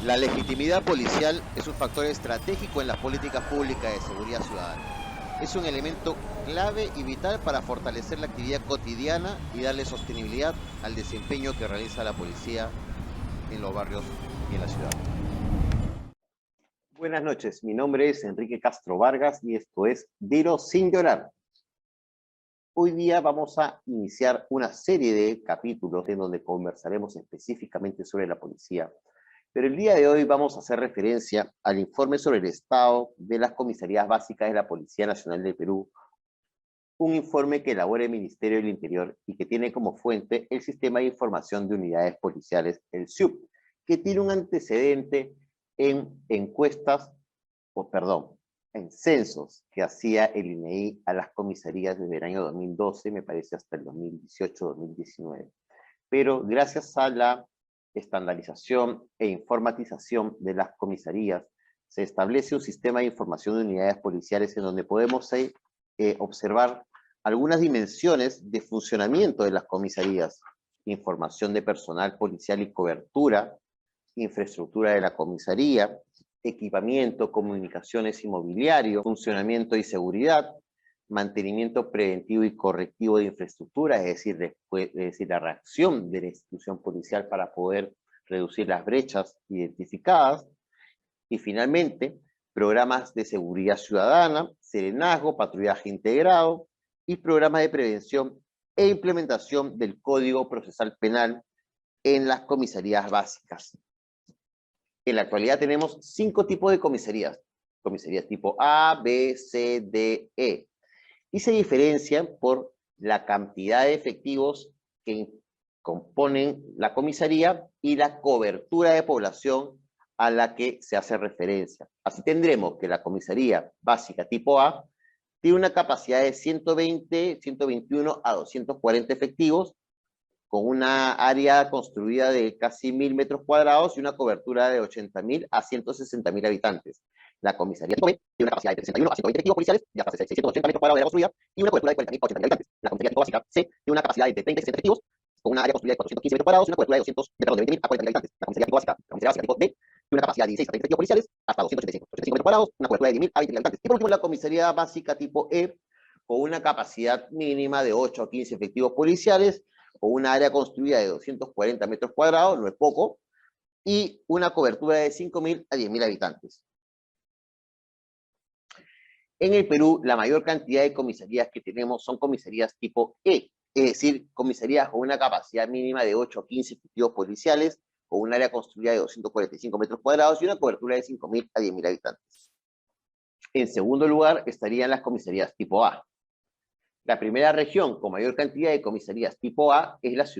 La legitimidad policial es un factor estratégico en las políticas públicas de seguridad ciudadana. Es un elemento clave y vital para fortalecer la actividad cotidiana y darle sostenibilidad al desempeño que realiza la policía en los barrios y en la ciudad. Buenas noches, mi nombre es Enrique Castro Vargas y esto es Dilo sin llorar. Hoy día vamos a iniciar una serie de capítulos en donde conversaremos específicamente sobre la policía. Pero el día de hoy vamos a hacer referencia al informe sobre el estado de las comisarías básicas de la Policía Nacional del Perú, un informe que elabora el Ministerio del Interior y que tiene como fuente el Sistema de Información de Unidades Policiales, el SIUP, que tiene un antecedente en en censos que hacía el INEI a las comisarías desde el año 2012, me parece hasta el 2018-2019. Pero gracias a la estandarización e informatización de las comisarías, se establece un sistema de información de unidades policiales en donde podemos observar algunas dimensiones de funcionamiento de las comisarías: información de personal policial y cobertura, infraestructura de la comisaría, equipamiento, comunicaciones y mobiliario, funcionamiento y seguridad, mantenimiento preventivo y correctivo de infraestructura, es decir, la reacción de la institución policial para poder reducir las brechas identificadas, y finalmente, programas de seguridad ciudadana, serenazgo, patrullaje integrado y programas de prevención e implementación del Código Procesal Penal en las comisarías básicas. En la actualidad tenemos 5 tipos de comisarías. Comisarías tipo A, B, C, D, E. Y se diferencian por la cantidad de efectivos que componen la comisaría y la cobertura de población a la que se hace referencia. Así tendremos que la comisaría básica tipo A tiene una capacidad de 120, 121 a 240 efectivos, con una área construida de casi 1.000 metros cuadrados y una cobertura de 80.000 a 160.000 habitantes. La comisaría tipo B tiene una capacidad de 61 a 120 efectivos policiales y hasta 680 metros cuadrados de área construida y una cobertura de 40.000 a 80.000 habitantes. La comisaría tipo básica C tiene una capacidad de 30 y 60 efectivos con una área construida de 415 metros cuadrados y una cobertura de 20.000 a 40.000 habitantes. La comisaría básica tipo D tiene una capacidad de 16 a 30 efectivos policiales hasta 285 metros cuadrados, una cobertura de 10.000 a 20.000 habitantes. Y por último, la comisaría básica tipo E, con una capacidad mínima de 8 a 15 efectivos policiales, con una área construida de 240 metros cuadrados, no es poco, y una cobertura de 5.000 a 10.000 habitantes. En el Perú, la mayor cantidad de comisarías que tenemos son comisarías tipo E, es decir, comisarías con una capacidad mínima de 8 a 15 efectivos policiales, con un área construida de 245 metros cuadrados y una cobertura de 5.000 a 10.000 habitantes. En segundo lugar estarían las comisarías tipo A. La primera región con mayor cantidad de comisarías tipo A es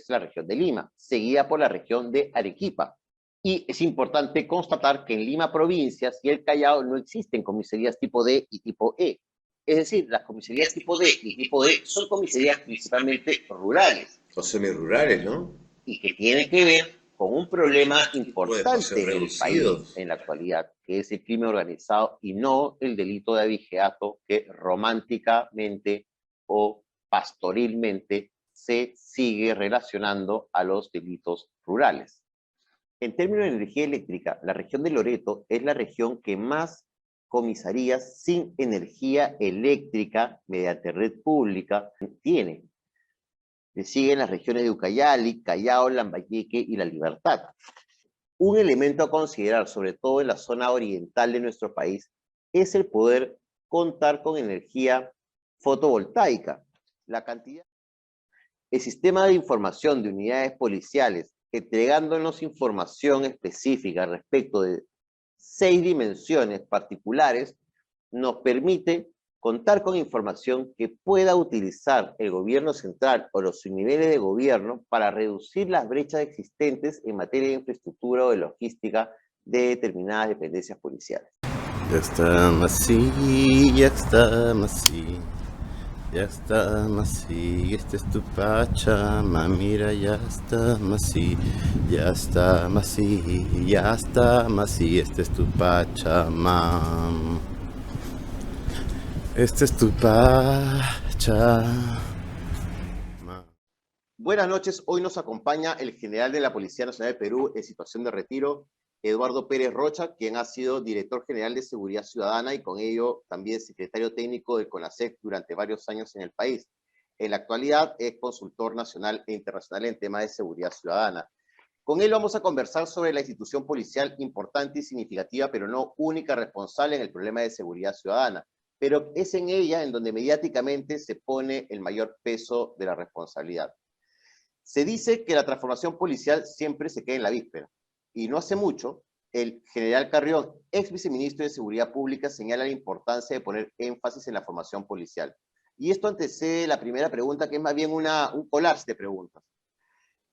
la región de Lima, seguida por la región de Arequipa. Y es importante constatar que en Lima provincias y el Callao no existen comisarías tipo D y tipo E. Es decir, las comisarías tipo D y tipo D son comisarías principalmente rurales. O semirurales, ¿no? Y que tienen que ver con un problema importante en el país en la actualidad, que es el crimen organizado y no el delito de abigeato que románticamente o pastorilmente se sigue relacionando a los delitos rurales. En términos de energía eléctrica, la región de Loreto es la región que más comisarías sin energía eléctrica mediante red pública tiene. Le siguen las regiones de Ucayali, Callao, Lambayeque y La Libertad. Un elemento a considerar, sobre todo en la zona oriental de nuestro país, es el poder contar con energía fotovoltaica. El sistema de información de unidades policiales, entregándonos información específica respecto de 6 dimensiones particulares, nos permite contar con información que pueda utilizar el gobierno central o los subniveles de gobierno para reducir las brechas existentes en materia de infraestructura o de logística de determinadas dependencias policiales. Ya está así, ya está así. Ya está así, este es tu Pachama, mira, ya está así, ya está así, ya está así, este es tu Pachama. Este es tu Pachama. Buenas noches, hoy nos acompaña el general de la Policía Nacional del Perú en situación de retiro, Eduardo Pérez Rocha, quien ha sido director general de Seguridad Ciudadana y con ello también secretario técnico del CONASEC durante varios años en el país. En la actualidad es consultor nacional e internacional en temas de seguridad ciudadana. Con él vamos a conversar sobre la institución policial importante y significativa, pero no única responsable en el problema de seguridad ciudadana. Pero es en ella en donde mediáticamente se pone el mayor peso de la responsabilidad. Se dice que la transformación policial siempre se queda en la víspera. Y no hace mucho, el general Carrión, ex viceministro de Seguridad Pública, señala la importancia de poner énfasis en la formación policial. Y esto antecede la primera pregunta, que es más bien un collage de preguntas.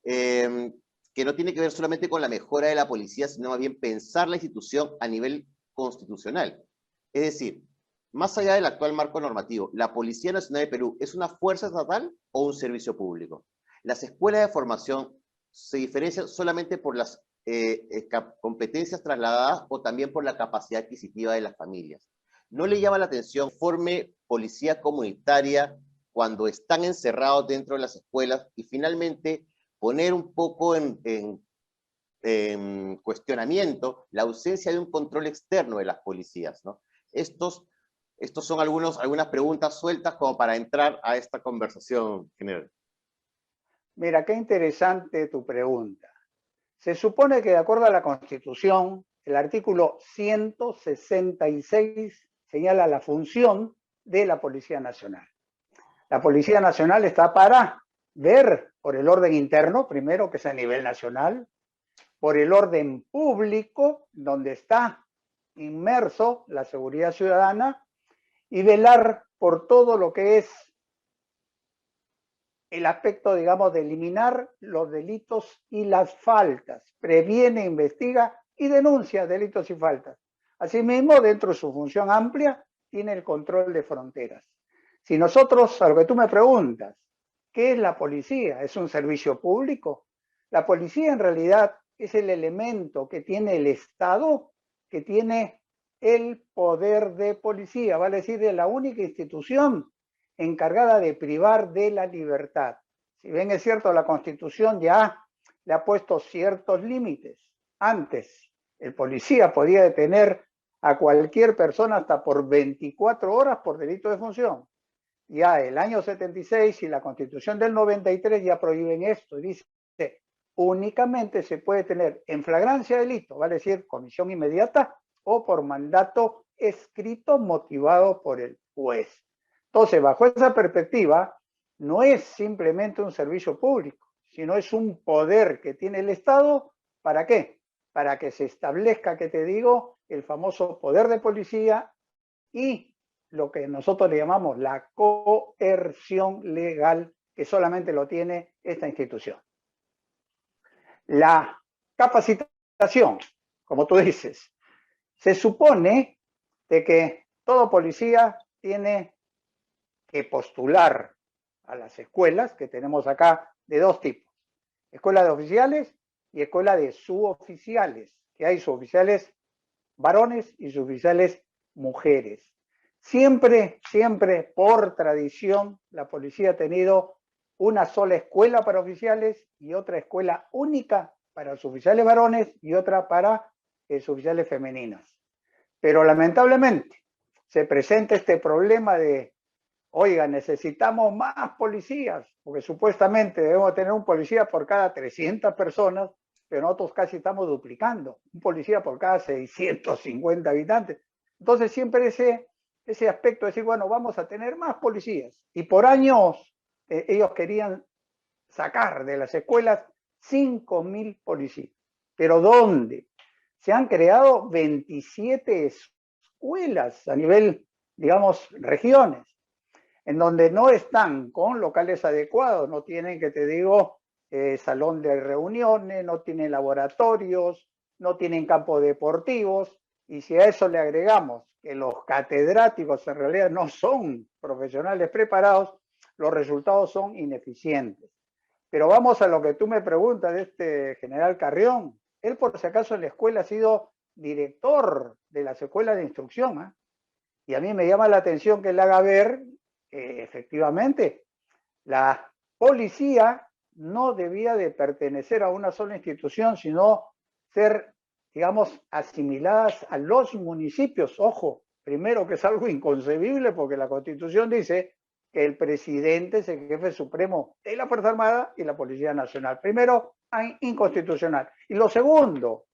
Que no tiene que ver solamente con la mejora de la policía, sino más bien pensar la institución a nivel constitucional. Es decir, más allá del actual marco normativo, ¿la Policía Nacional de Perú es una fuerza estatal o un servicio público? Las escuelas de formación se diferencian solamente por las competencias trasladadas o también por la capacidad adquisitiva de las familias. ¿No le llama la atención forme policía comunitaria cuando están encerrados dentro de las escuelas y finalmente poner un poco en cuestionamiento la ausencia de un control externo de las policías, ¿no? Estos son algunas preguntas sueltas como para entrar a esta conversación general. Mira, qué interesante tu pregunta. Se supone que de acuerdo a la Constitución, el artículo 166 señala la función de la Policía Nacional. La Policía Nacional está para ver por el orden interno, primero, que es a nivel nacional, por el orden público, donde está inmerso la seguridad ciudadana, y velar por todo lo que es el aspecto, digamos, de eliminar los delitos y las faltas. Previene, investiga y denuncia delitos y faltas. Asimismo, dentro de su función amplia, tiene el control de fronteras. Si nosotros, a lo que tú me preguntas, ¿qué es la policía? ¿Es un servicio público? La policía en realidad es el elemento que tiene el Estado, que tiene el poder de policía, vale decir, de la única institución encargada de privar de la libertad. Si bien es cierto, la Constitución ya le ha puesto ciertos límites. Antes, el policía podía detener a cualquier persona hasta por 24 horas por delito de función. Ya el año 76 y la Constitución del 93 ya prohíben esto. Y dice, únicamente se puede tener en flagrancia de delito, vale decir, comisión inmediata o por mandato escrito motivado por el juez. Entonces, bajo esa perspectiva, no es simplemente un servicio público, sino es un poder que tiene el Estado. ¿Para qué? Para que se establezca, que te digo, el famoso poder de policía y lo que nosotros le llamamos la coerción legal, que solamente lo tiene esta institución. La capacitación, como tú dices, se supone de que todo policía tiene que postular a las escuelas que tenemos acá de dos tipos: escuela de oficiales y escuela de suboficiales, que hay suboficiales varones y suboficiales mujeres. Siempre, por tradición, la policía ha tenido una sola escuela para oficiales y otra escuela única para suboficiales varones y otra para suboficiales femeninas. Pero lamentablemente se presenta este problema de, oiga, necesitamos más policías, porque supuestamente debemos tener un policía por cada 300 personas, pero nosotros casi estamos duplicando, un policía por cada 650 habitantes. Entonces siempre ese aspecto de decir, bueno, vamos a tener más policías. Y por años ellos querían sacar de las escuelas 5.000 policías. ¿Pero dónde? Se han creado 27 escuelas a nivel, digamos, regiones, en donde no están con locales adecuados, no tienen, que te digo, salón de reuniones, no tienen laboratorios, no tienen campos deportivos, y si a eso le agregamos que los catedráticos en realidad no son profesionales preparados, los resultados son ineficientes. Pero vamos a lo que tú me preguntas de este general Carrión. Él, por si acaso, en la escuela ha sido director de las escuelas de instrucción, ¿eh? Y a mí me llama la atención que él haga ver que efectivamente la policía no debía de pertenecer a una sola institución, sino ser digamos, asimiladas a los municipios. Ojo, primero que es algo inconcebible porque la Constitución dice que el presidente es el jefe supremo de la Fuerza Armada y la Policía Nacional. Primero, inconstitucional. Y lo segundo,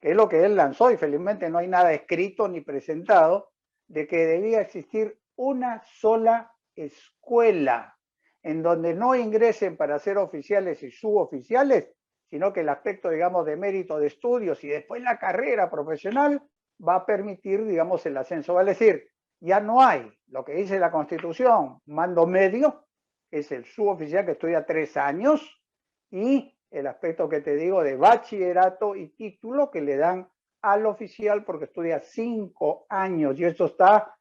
que es lo que él lanzó, y felizmente no hay nada escrito ni presentado, de que debía existir una sola escuela en donde no ingresen para ser oficiales y suboficiales, sino que el aspecto, digamos, de mérito de estudios y después la carrera profesional va a permitir, digamos, el ascenso. Vale decir, ya no hay lo que dice la Constitución, mando medio, es el suboficial que estudia 3 años, y el aspecto que te digo de bachillerato y título que le dan al oficial porque estudia 5 años, y esto está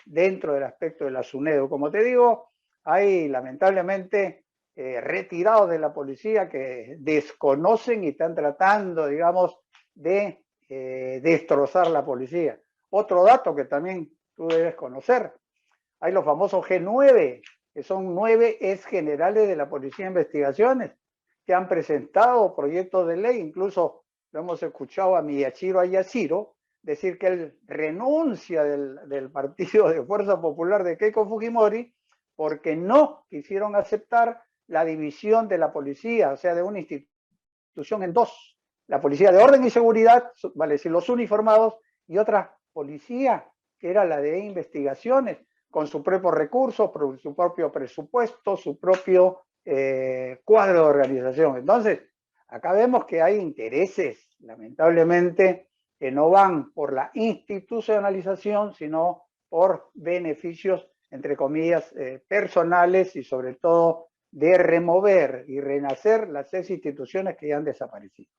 dentro del aspecto de la SUNEDU. Como te digo, hay lamentablemente retirados de la policía que desconocen y están tratando, digamos, de destrozar la policía. Otro dato que también tú debes conocer, hay los famosos G9, que son 9 ex generales de la Policía de Investigaciones, que han presentado proyectos de ley, incluso lo hemos escuchado a Miyashiro Ayashiro decir que él renuncia del partido de Fuerza Popular de Keiko Fujimori porque no quisieron aceptar la división de la policía, o sea, de una institución en dos. La policía de orden y seguridad, vale decir, los uniformados, y otra policía, que era la de investigaciones, con sus propios recursos, su propio presupuesto, su propio cuadro de organización. Entonces, acá vemos que hay intereses, lamentablemente, que no van por la institucionalización, sino por beneficios, entre comillas, personales y sobre todo de remover y renacer las 6 instituciones que ya han desaparecido.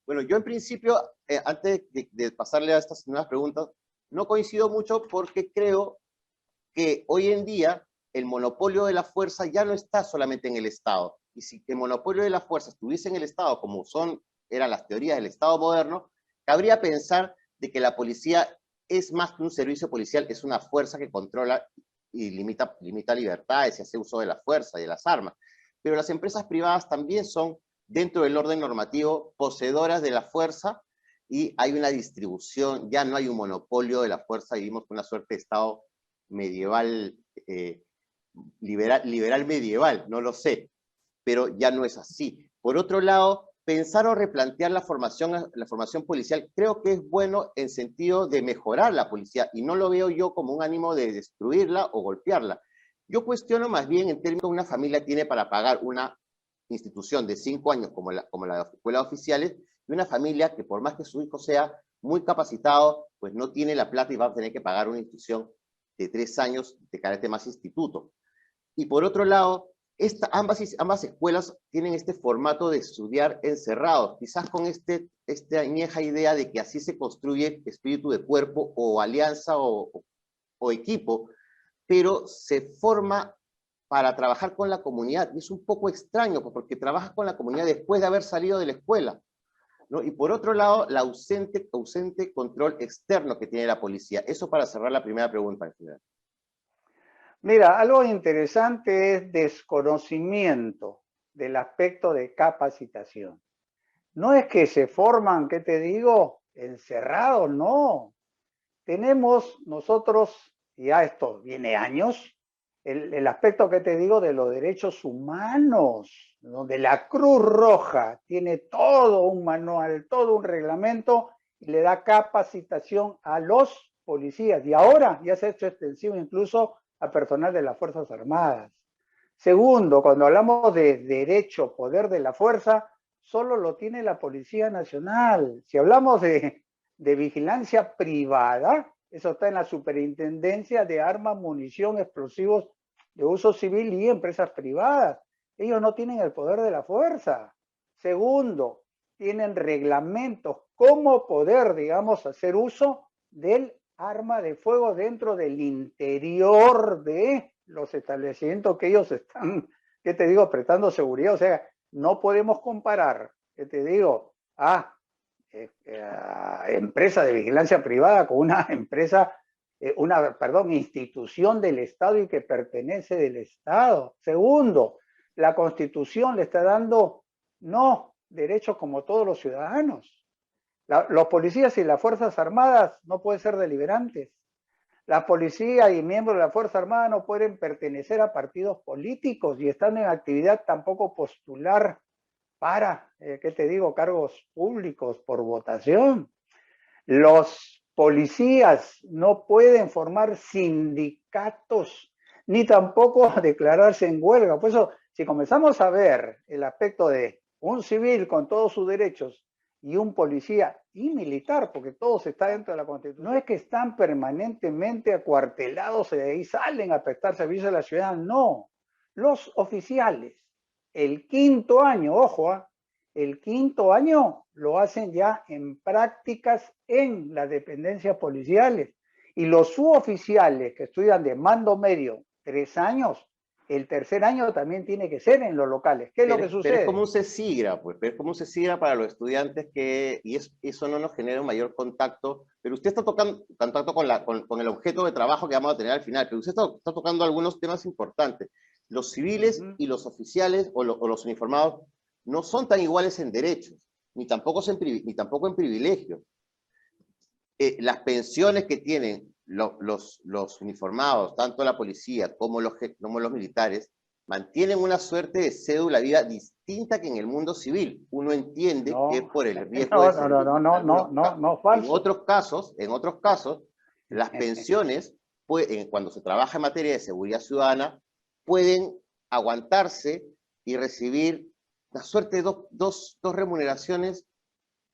Bueno, yo en principio, antes de pasarle a estas nuevas preguntas, no coincido mucho porque creo que hoy en día el monopolio de la fuerza ya no está solamente en el Estado. Y si el monopolio de la fuerza estuviese en el Estado, como eran las teorías del Estado moderno, cabría pensar de que la policía es más que un servicio policial, es una fuerza que controla y limita libertades y hace uso de la fuerza y de las armas. Pero las empresas privadas también son, dentro del orden normativo, poseedoras de la fuerza, y hay una distribución, ya no hay un monopolio de la fuerza, vivimos con una suerte de Estado medieval, liberal medieval, no lo sé, pero ya no es así. Por otro lado, pensar o replantear la formación policial creo que es bueno en sentido de mejorar la policía, y no lo veo yo como un ánimo de destruirla o golpearla. Yo cuestiono más bien en términos de una familia tiene para pagar una institución de 5 años como la escuela de oficiales, y una familia que por más que su hijo sea muy capacitado, pues no tiene la plata y va a tener que pagar una institución de 3 años de carácter más instituto. Y por otro lado, ambas escuelas tienen este formato de estudiar encerrados, quizás con esta añeja idea de que así se construye espíritu de cuerpo o alianza o equipo, pero se forma para trabajar con la comunidad, y es un poco extraño, porque trabajas con la comunidad después de haber salido de la escuela, ¿no? Y por otro lado, la ausente control externo que tiene la policía. Eso para cerrar la primera pregunta, en general. Mira, algo interesante es desconocimiento del aspecto de capacitación. No es que se forman, ¿qué te digo?, encerrados, no. Tenemos nosotros, ya esto viene años, el aspecto que te digo de los derechos humanos, donde la Cruz Roja tiene todo un manual, todo un reglamento, y le da capacitación a los policías. Y ahora ya se ha hecho extensivo incluso a personal de las Fuerzas Armadas. Segundo, cuando hablamos de derecho, poder de la fuerza, solo lo tiene la Policía Nacional. Si hablamos de vigilancia privada, eso está en la Superintendencia de Armas, Munición, Explosivos de Uso Civil y empresas privadas. Ellos no tienen el poder de la fuerza. Segundo, tienen reglamentos cómo poder, digamos, hacer uso del arma de fuego dentro del interior de los establecimientos que ellos están, ¿qué te digo?, prestando seguridad. O sea, no podemos comparar, ¿qué te digo?, a empresa de vigilancia privada con una empresa, institución del Estado y que pertenece del Estado. Segundo, la Constitución le está dando no derechos como todos los ciudadanos, Los policías y las Fuerzas Armadas no pueden ser deliberantes. La policía y miembros de la Fuerza Armada no pueden pertenecer a partidos políticos y están en actividad tampoco postular para, ¿qué te digo?, cargos públicos por votación. Los policías no pueden formar sindicatos ni tampoco declararse en huelga. Por eso, si comenzamos a ver el aspecto de un civil con todos sus derechos y un policía y militar, porque todos están dentro de la Constitución, no es que están permanentemente acuartelados y de ahí salen a prestar servicio a la ciudad, no. Los oficiales, el 5.º año, ojo, el 5.º año lo hacen ya en prácticas en las dependencias policiales. Y los suboficiales que estudian de mando medio 3 años, el 3.er año también tiene que ser en los locales. ¿Qué es lo que sucede? Pero es como un CECIGRA, pues, pero es como un CECIGRA para los estudiantes eso no nos genera un mayor contacto, pero usted está tocando contacto con el objeto de trabajo que vamos a tener al final, pero usted está tocando algunos temas importantes. Los civiles y los oficiales o los uniformados no son tan iguales en derechos, ni tampoco en privilegios. Las pensiones que tienen los uniformados, tanto la policía como los militares, mantienen una suerte de cédula viva distinta que en el mundo civil. Uno entiende que es por el riesgo de servicio. No, falso. En otros casos, las pensiones, cuando se trabaja en materia de seguridad ciudadana, pueden aguantarse y recibir una suerte de dos remuneraciones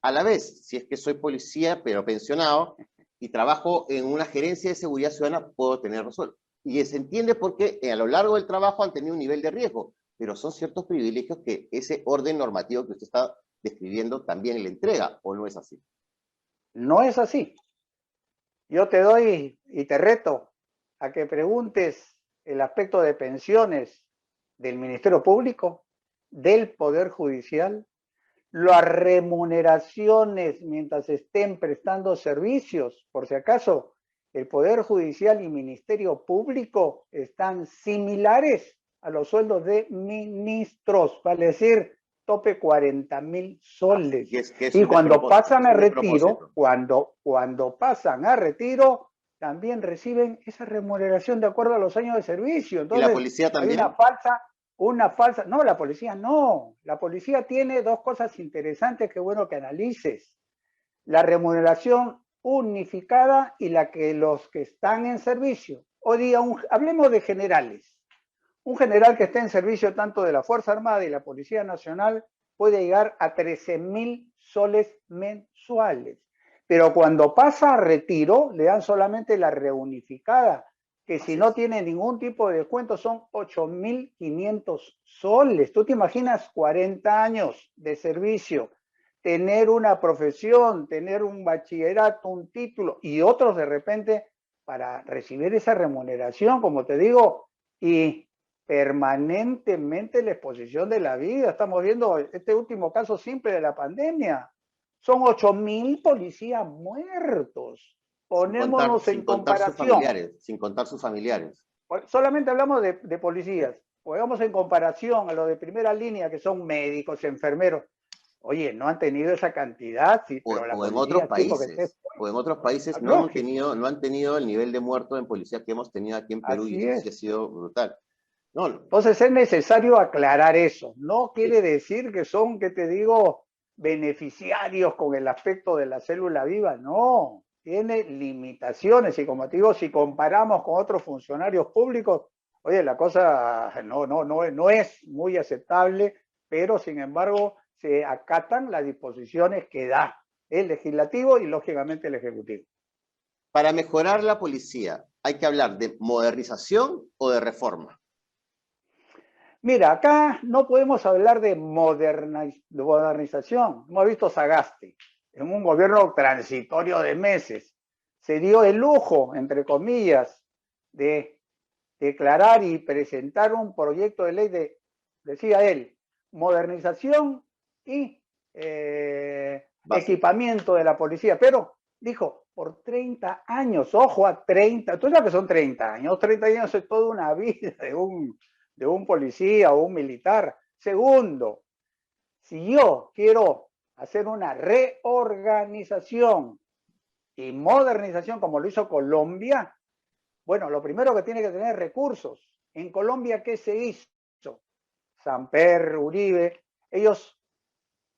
a la vez. Si es que soy policía, pero pensionado, y trabajo en una gerencia de seguridad ciudadana, puedo tener resuelto. Y se entiende porque a lo largo del trabajo han tenido un nivel de riesgo, pero son ciertos privilegios que ese orden normativo que usted está describiendo también le entrega, ¿o no es así? No es así. Yo te doy y te reto a que preguntes el aspecto de pensiones del Ministerio Público, del Poder Judicial, las remuneraciones mientras estén prestando servicios. Por si acaso, el Poder Judicial y Ministerio Público están similares a los sueldos de ministros, vale decir, tope 40.000 soles. Y cuando pasan a retiro, cuando pasan a retiro, también reciben esa remuneración de acuerdo a los años de servicio. Entonces, ¿y la policía también? Hay no, la policía no. La policía tiene dos cosas interesantes que bueno que analices. La remuneración unificada y la que los que están en servicio. Hoy día, hablemos de generales. Un general que esté en servicio tanto de la Fuerza Armada y la Policía Nacional puede llegar a 13.000 soles mensuales. Pero cuando pasa a retiro, le dan solamente la reunificada, que si no tiene ningún tipo de descuento son 8.500 soles. ¿Tú te imaginas 40 años de servicio, tener una profesión, tener un bachillerato, un título y otros de repente para recibir esa remuneración, como te digo, y permanentemente la exposición de la vida? Estamos viendo este último caso simple de la pandemia. Son 8.000 policías muertos. Ponémonos en comparación. Sin contar sus familiares. Solamente hablamos de policías. Pongamos en comparación a los de primera línea, que son médicos, enfermeros. Oye, no han tenido esa cantidad. Sí, o en otros países no han tenido el nivel de muertos en policía que hemos tenido aquí en Perú. Así y eso sí ha sido brutal. No. Entonces es necesario aclarar eso. No quiere decir que son, que te digo, beneficiarios con el aspecto de la célula viva. No, tiene limitaciones y como te digo, si comparamos con otros funcionarios públicos, oye, la cosa no es muy aceptable, pero sin embargo se acatan las disposiciones que da el legislativo y lógicamente el ejecutivo. Para mejorar la policía, ¿hay que hablar de modernización o de reforma? Mira, acá no podemos hablar de modernización. Hemos visto Sagasti, en un gobierno transitorio de meses, se dio el lujo, entre comillas, de declarar y presentar un proyecto de ley de, decía él, modernización y equipamiento de la policía. Pero dijo, por 30 años, ojo a 30, tú sabes que son 30 años es toda una vida de un policía o un militar. Segundo, si yo quiero hacer una reorganización y modernización como lo hizo Colombia, bueno, lo primero que tiene que tener recursos. En Colombia, ¿qué se hizo? Samper, Uribe, ellos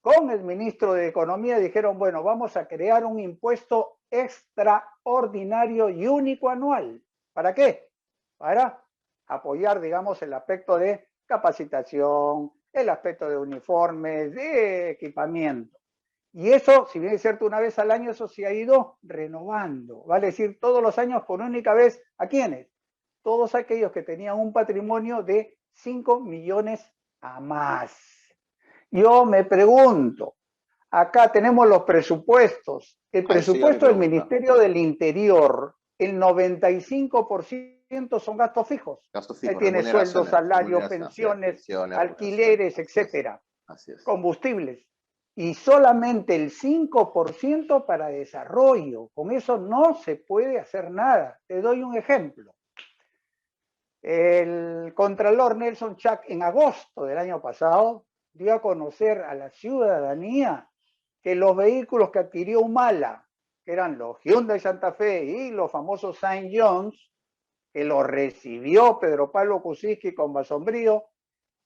con el ministro de Economía dijeron, bueno, vamos a crear un impuesto extraordinario y único anual. ¿Para qué? Para apoyar, digamos, el aspecto de capacitación, el aspecto de uniformes, de equipamiento. Y eso, si bien es cierto, una vez al año, eso se ha ido renovando. Vale decir, todos los años por única vez, ¿a quiénes? Todos aquellos que tenían un patrimonio de 5 millones a más. Yo me pregunto, acá tenemos los presupuestos. El presupuesto del Ministerio del Interior, el 95% son gastos fijos. Gastos fijos, tiene sueldos, salarios, pensiones, alquileres, etcétera. Así es. Combustibles. Y solamente el 5% para desarrollo. Con eso no se puede hacer nada. Te doy un ejemplo. El contralor Nelson Chac en agosto del año pasado dio a conocer a la ciudadanía que los vehículos que adquirió Humala, que eran los Hyundai Santa Fe y los famosos Saint John's, que los recibió Pedro Pablo Kuczynski con Basombrío,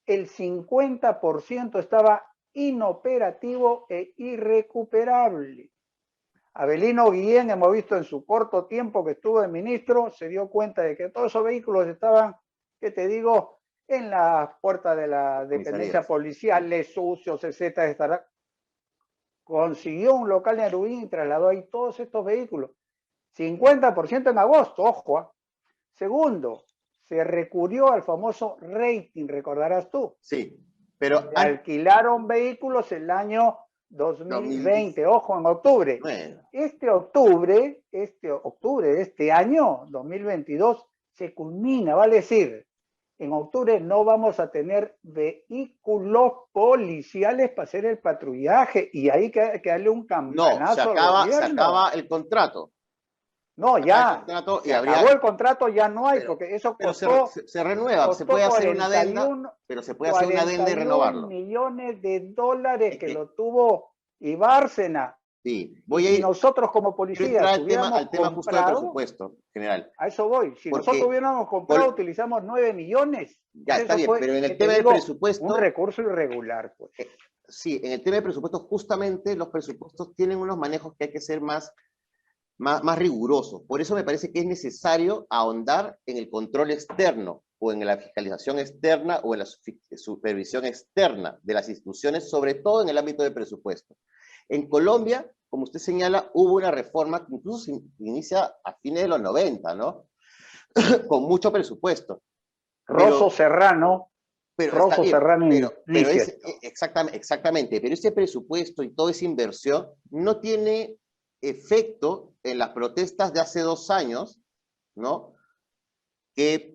el 50% estaba inoperativo e irrecuperable. Abelino Guillén, hemos visto en su corto tiempo que estuvo de ministro, se dio cuenta de que todos esos vehículos estaban, ¿qué te digo?, en las puertas de la dependencia policial, sucios, etcétera. Consiguió un local en Arubín y trasladó ahí todos estos vehículos. 50% en agosto, ojo. Segundo, se recurrió al famoso rating, recordarás tú. Sí, pero alquilaron vehículos el año 2020, ojo, en octubre. Bueno. Este octubre de este año, 2022, se culmina, vale decir, en octubre no vamos a tener vehículos policiales para hacer el patrullaje y ahí que darle un campanazo al gobierno. Se acaba el contrato. No, ya. Acabó el contrato, ya no hay, porque eso costó. Se renueva, se puede hacer una adenda, pero se puede hacer una adenda y renovarlo. $41 millones que lo tuvo Ibárcena. Sí, y nosotros como policía al tema justo del presupuesto general. A eso voy. Si nosotros hubiéramos comprado, utilizamos 9 millones. Ya, está bien, pero en el tema del presupuesto... Un recurso irregular, pues. Sí, en el tema del presupuesto, justamente los presupuestos tienen unos manejos que hay que ser más rigurosos. Por eso me parece que es necesario ahondar en el control externo, o en la fiscalización externa, o en la supervisión externa de las instituciones, sobre todo en el ámbito del presupuesto. En Colombia, como usted señala, hubo una reforma que incluso se inicia a fines de los 90, ¿no? Con mucho presupuesto. Rosso Serrano. Exactamente, pero ese presupuesto y toda esa inversión no tiene efecto en las protestas de hace 2 años, ¿no? Que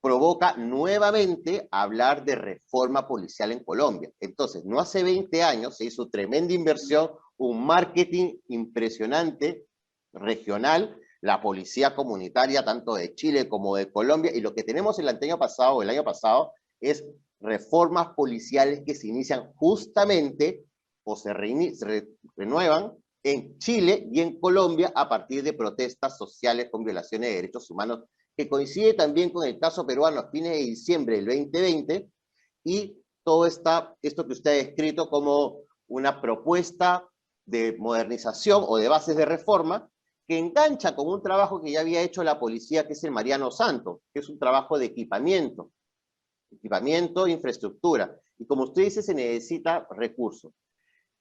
provoca nuevamente hablar de reforma policial en Colombia. Entonces, no hace 20 años se hizo tremenda inversión, un marketing impresionante, regional, la policía comunitaria, tanto de Chile como de Colombia, y lo que tenemos el año pasado, es reformas policiales que se inician justamente, o se renuevan, en Chile y en Colombia a partir de protestas sociales con violaciones de derechos humanos, que coincide también con el caso peruano a fines de diciembre del 2020, y todo esto que usted ha descrito como una propuesta de modernización o de bases de reforma, que engancha con un trabajo que ya había hecho la policía, que es el Mariano Santos, que es un trabajo de equipamiento, infraestructura, y como usted dice, se necesita recursos.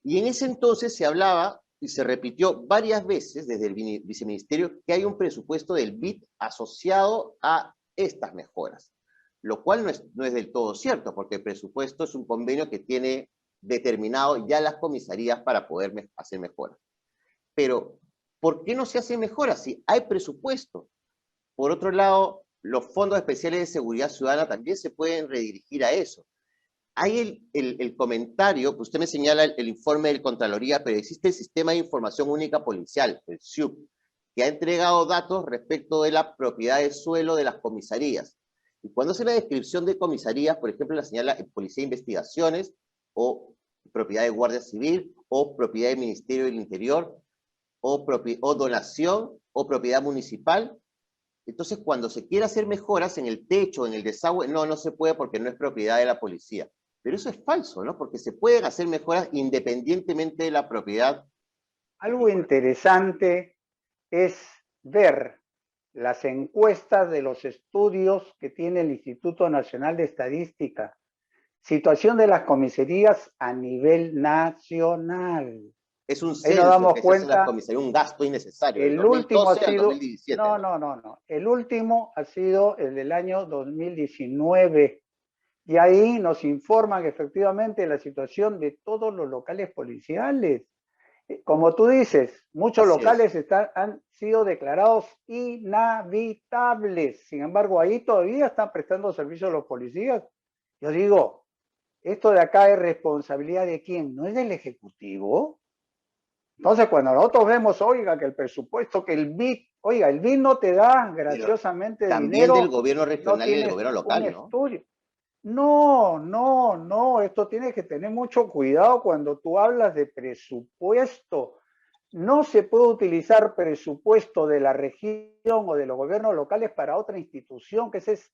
Y en ese entonces se hablaba, y se repitió varias veces desde el viceministerio, que hay un presupuesto del BID asociado a estas mejoras, lo cual no es del todo cierto, porque el presupuesto es un convenio que tiene determinado ya las comisarías para poder hacer mejoras. Pero, ¿por qué no se hacen mejoras si hay presupuesto? Por otro lado, los fondos especiales de seguridad ciudadana también se pueden redirigir a eso. Hay el comentario, que usted me señala el informe del Contraloría, pero existe el Sistema de Información Única Policial, el SIUP, que ha entregado datos respecto de la propiedad de suelo de las comisarías. Y cuando hace la descripción de comisarías, por ejemplo, la señala Policía de Investigaciones, o propiedad de Guardia Civil, o propiedad del Ministerio del Interior, o donación, o propiedad municipal. Entonces, cuando se quiere hacer mejoras en el techo, en el desagüe, no se puede porque no es propiedad de la policía. Pero eso es falso, ¿no? Porque se pueden hacer mejoras independientemente de la propiedad. Algo interesante es ver las encuestas de los estudios que tiene el Instituto Nacional de Estadística. Situación de las comisarías a nivel nacional. Es un Ahí censo nos damos que se hace en cuenta, la comisaría, un gasto innecesario. el Del último ha 2012 al sido, 2017. no. El último ha sido el del año 2019. Y ahí nos informan efectivamente la situación de todos los locales policiales. Como tú dices, muchos Así locales han sido declarados inhabitables. Sin embargo, ahí todavía están prestando servicio a los policías. Yo digo, esto de acá es responsabilidad de quién, ¿no es del Ejecutivo? Entonces, cuando nosotros vemos, oiga, que el presupuesto, que el BID, oiga, el BID no te da graciosamente También dinero, del gobierno no regional y del tienes gobierno un local, ¿no? estudio. No, esto tienes que tener mucho cuidado cuando tú hablas de presupuesto. No se puede utilizar presupuesto de la región o de los gobiernos locales para otra institución, que esa es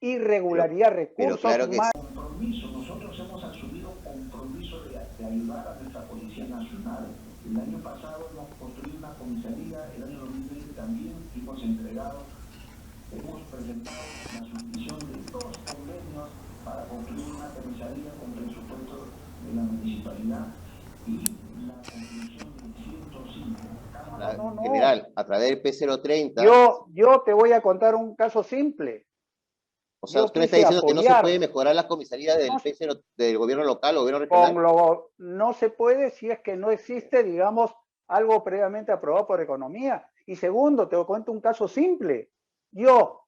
irregularidad, recursos claro que más. Nosotros hemos asumido compromiso de ayudar a nuestra Policía Nacional. El año pasado hemos construido una comisaría, el año 2020 también hemos presentado la suscripción de 2 convenios para construir una comisaría con presupuesto de la municipalidad y la construcción de 105. General, a través del P030. Yo te voy a contar un caso simple. O sea, usted me está diciendo que no se puede mejorar la comisaría del P0 del gobierno local o gobierno regional. No se puede si es que no existe, digamos, algo previamente aprobado por economía. Y segundo, te cuento un caso simple. Yo,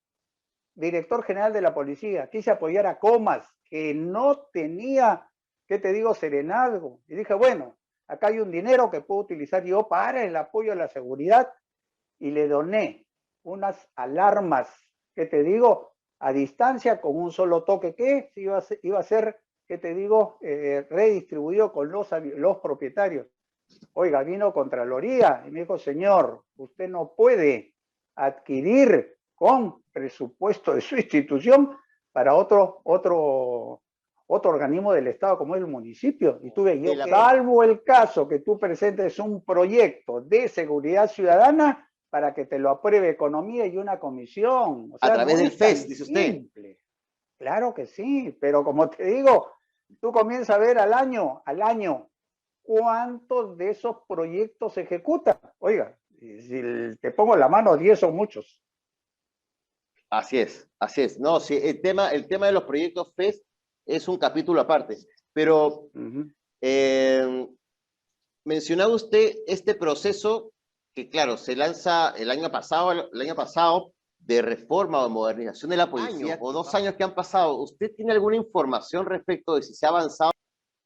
director general de la policía, quise apoyar a Comas, que no tenía, ¿qué te digo?, serenazgo. Y dije, bueno, acá hay un dinero que puedo utilizar yo para el apoyo a la seguridad. Y le doné unas alarmas, ¿qué te digo?, a distancia con un solo toque que iba a ser, ¿qué te digo?, redistribuido con los propietarios. Oiga, vino Contraloría y me dijo, señor, usted no puede adquirir con presupuesto de su institución para otro organismo del Estado como es el municipio. Y tuve yo, salvo el caso que tú presentes un proyecto de seguridad ciudadana para que te lo apruebe economía y una comisión. O sea, a través no del es tan FES, dice usted. simple. Claro que sí, pero como te digo, tú comienzas a ver al año, ¿cuántos de esos proyectos se ejecutan? Oiga, si te pongo la mano, 10 son muchos. Así es. No, sí, el tema de los proyectos FES es un capítulo aparte. Pero mencionaba usted este proceso que, claro, se lanza el año pasado de reforma o modernización de la policía, o 2 años que han pasado. ¿Usted tiene alguna información respecto de si se ha avanzado?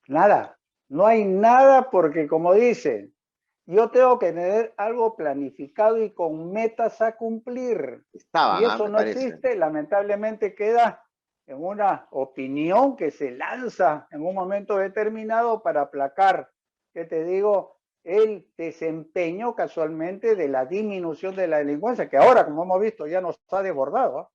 Nada, no hay nada porque, como dicen, yo tengo que tener algo planificado y con metas a cumplir. Y eso no existe, lamentablemente queda en una opinión que se lanza en un momento determinado para aplacar, ¿qué te digo?, el desempeño casualmente de la disminución de la delincuencia, que ahora, como hemos visto, ya nos ha desbordado, ¿eh?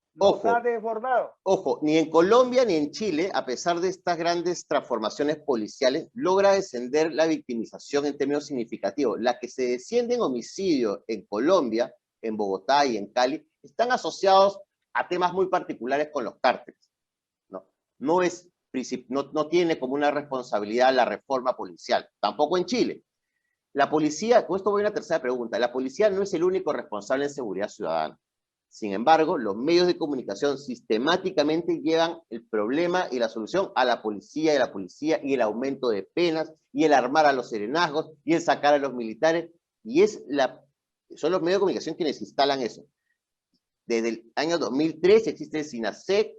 Ojo, ni en Colombia ni en Chile, a pesar de estas grandes transformaciones policiales, logra descender la victimización en términos significativos. La que se desciende en homicidio en Colombia, en Bogotá y en Cali, están asociados a temas muy particulares con los cárteles. No tiene como una responsabilidad la reforma policial, tampoco en Chile. La policía, con esto voy a una tercera pregunta, la policía no es el único responsable en seguridad ciudadana. Sin embargo, los medios de comunicación sistemáticamente llevan el problema y la solución a la policía y el aumento de penas y el armar a los serenazgos y el sacar a los militares. Y son los medios de comunicación quienes instalan eso. Desde el año 2003 existe el SINASEC,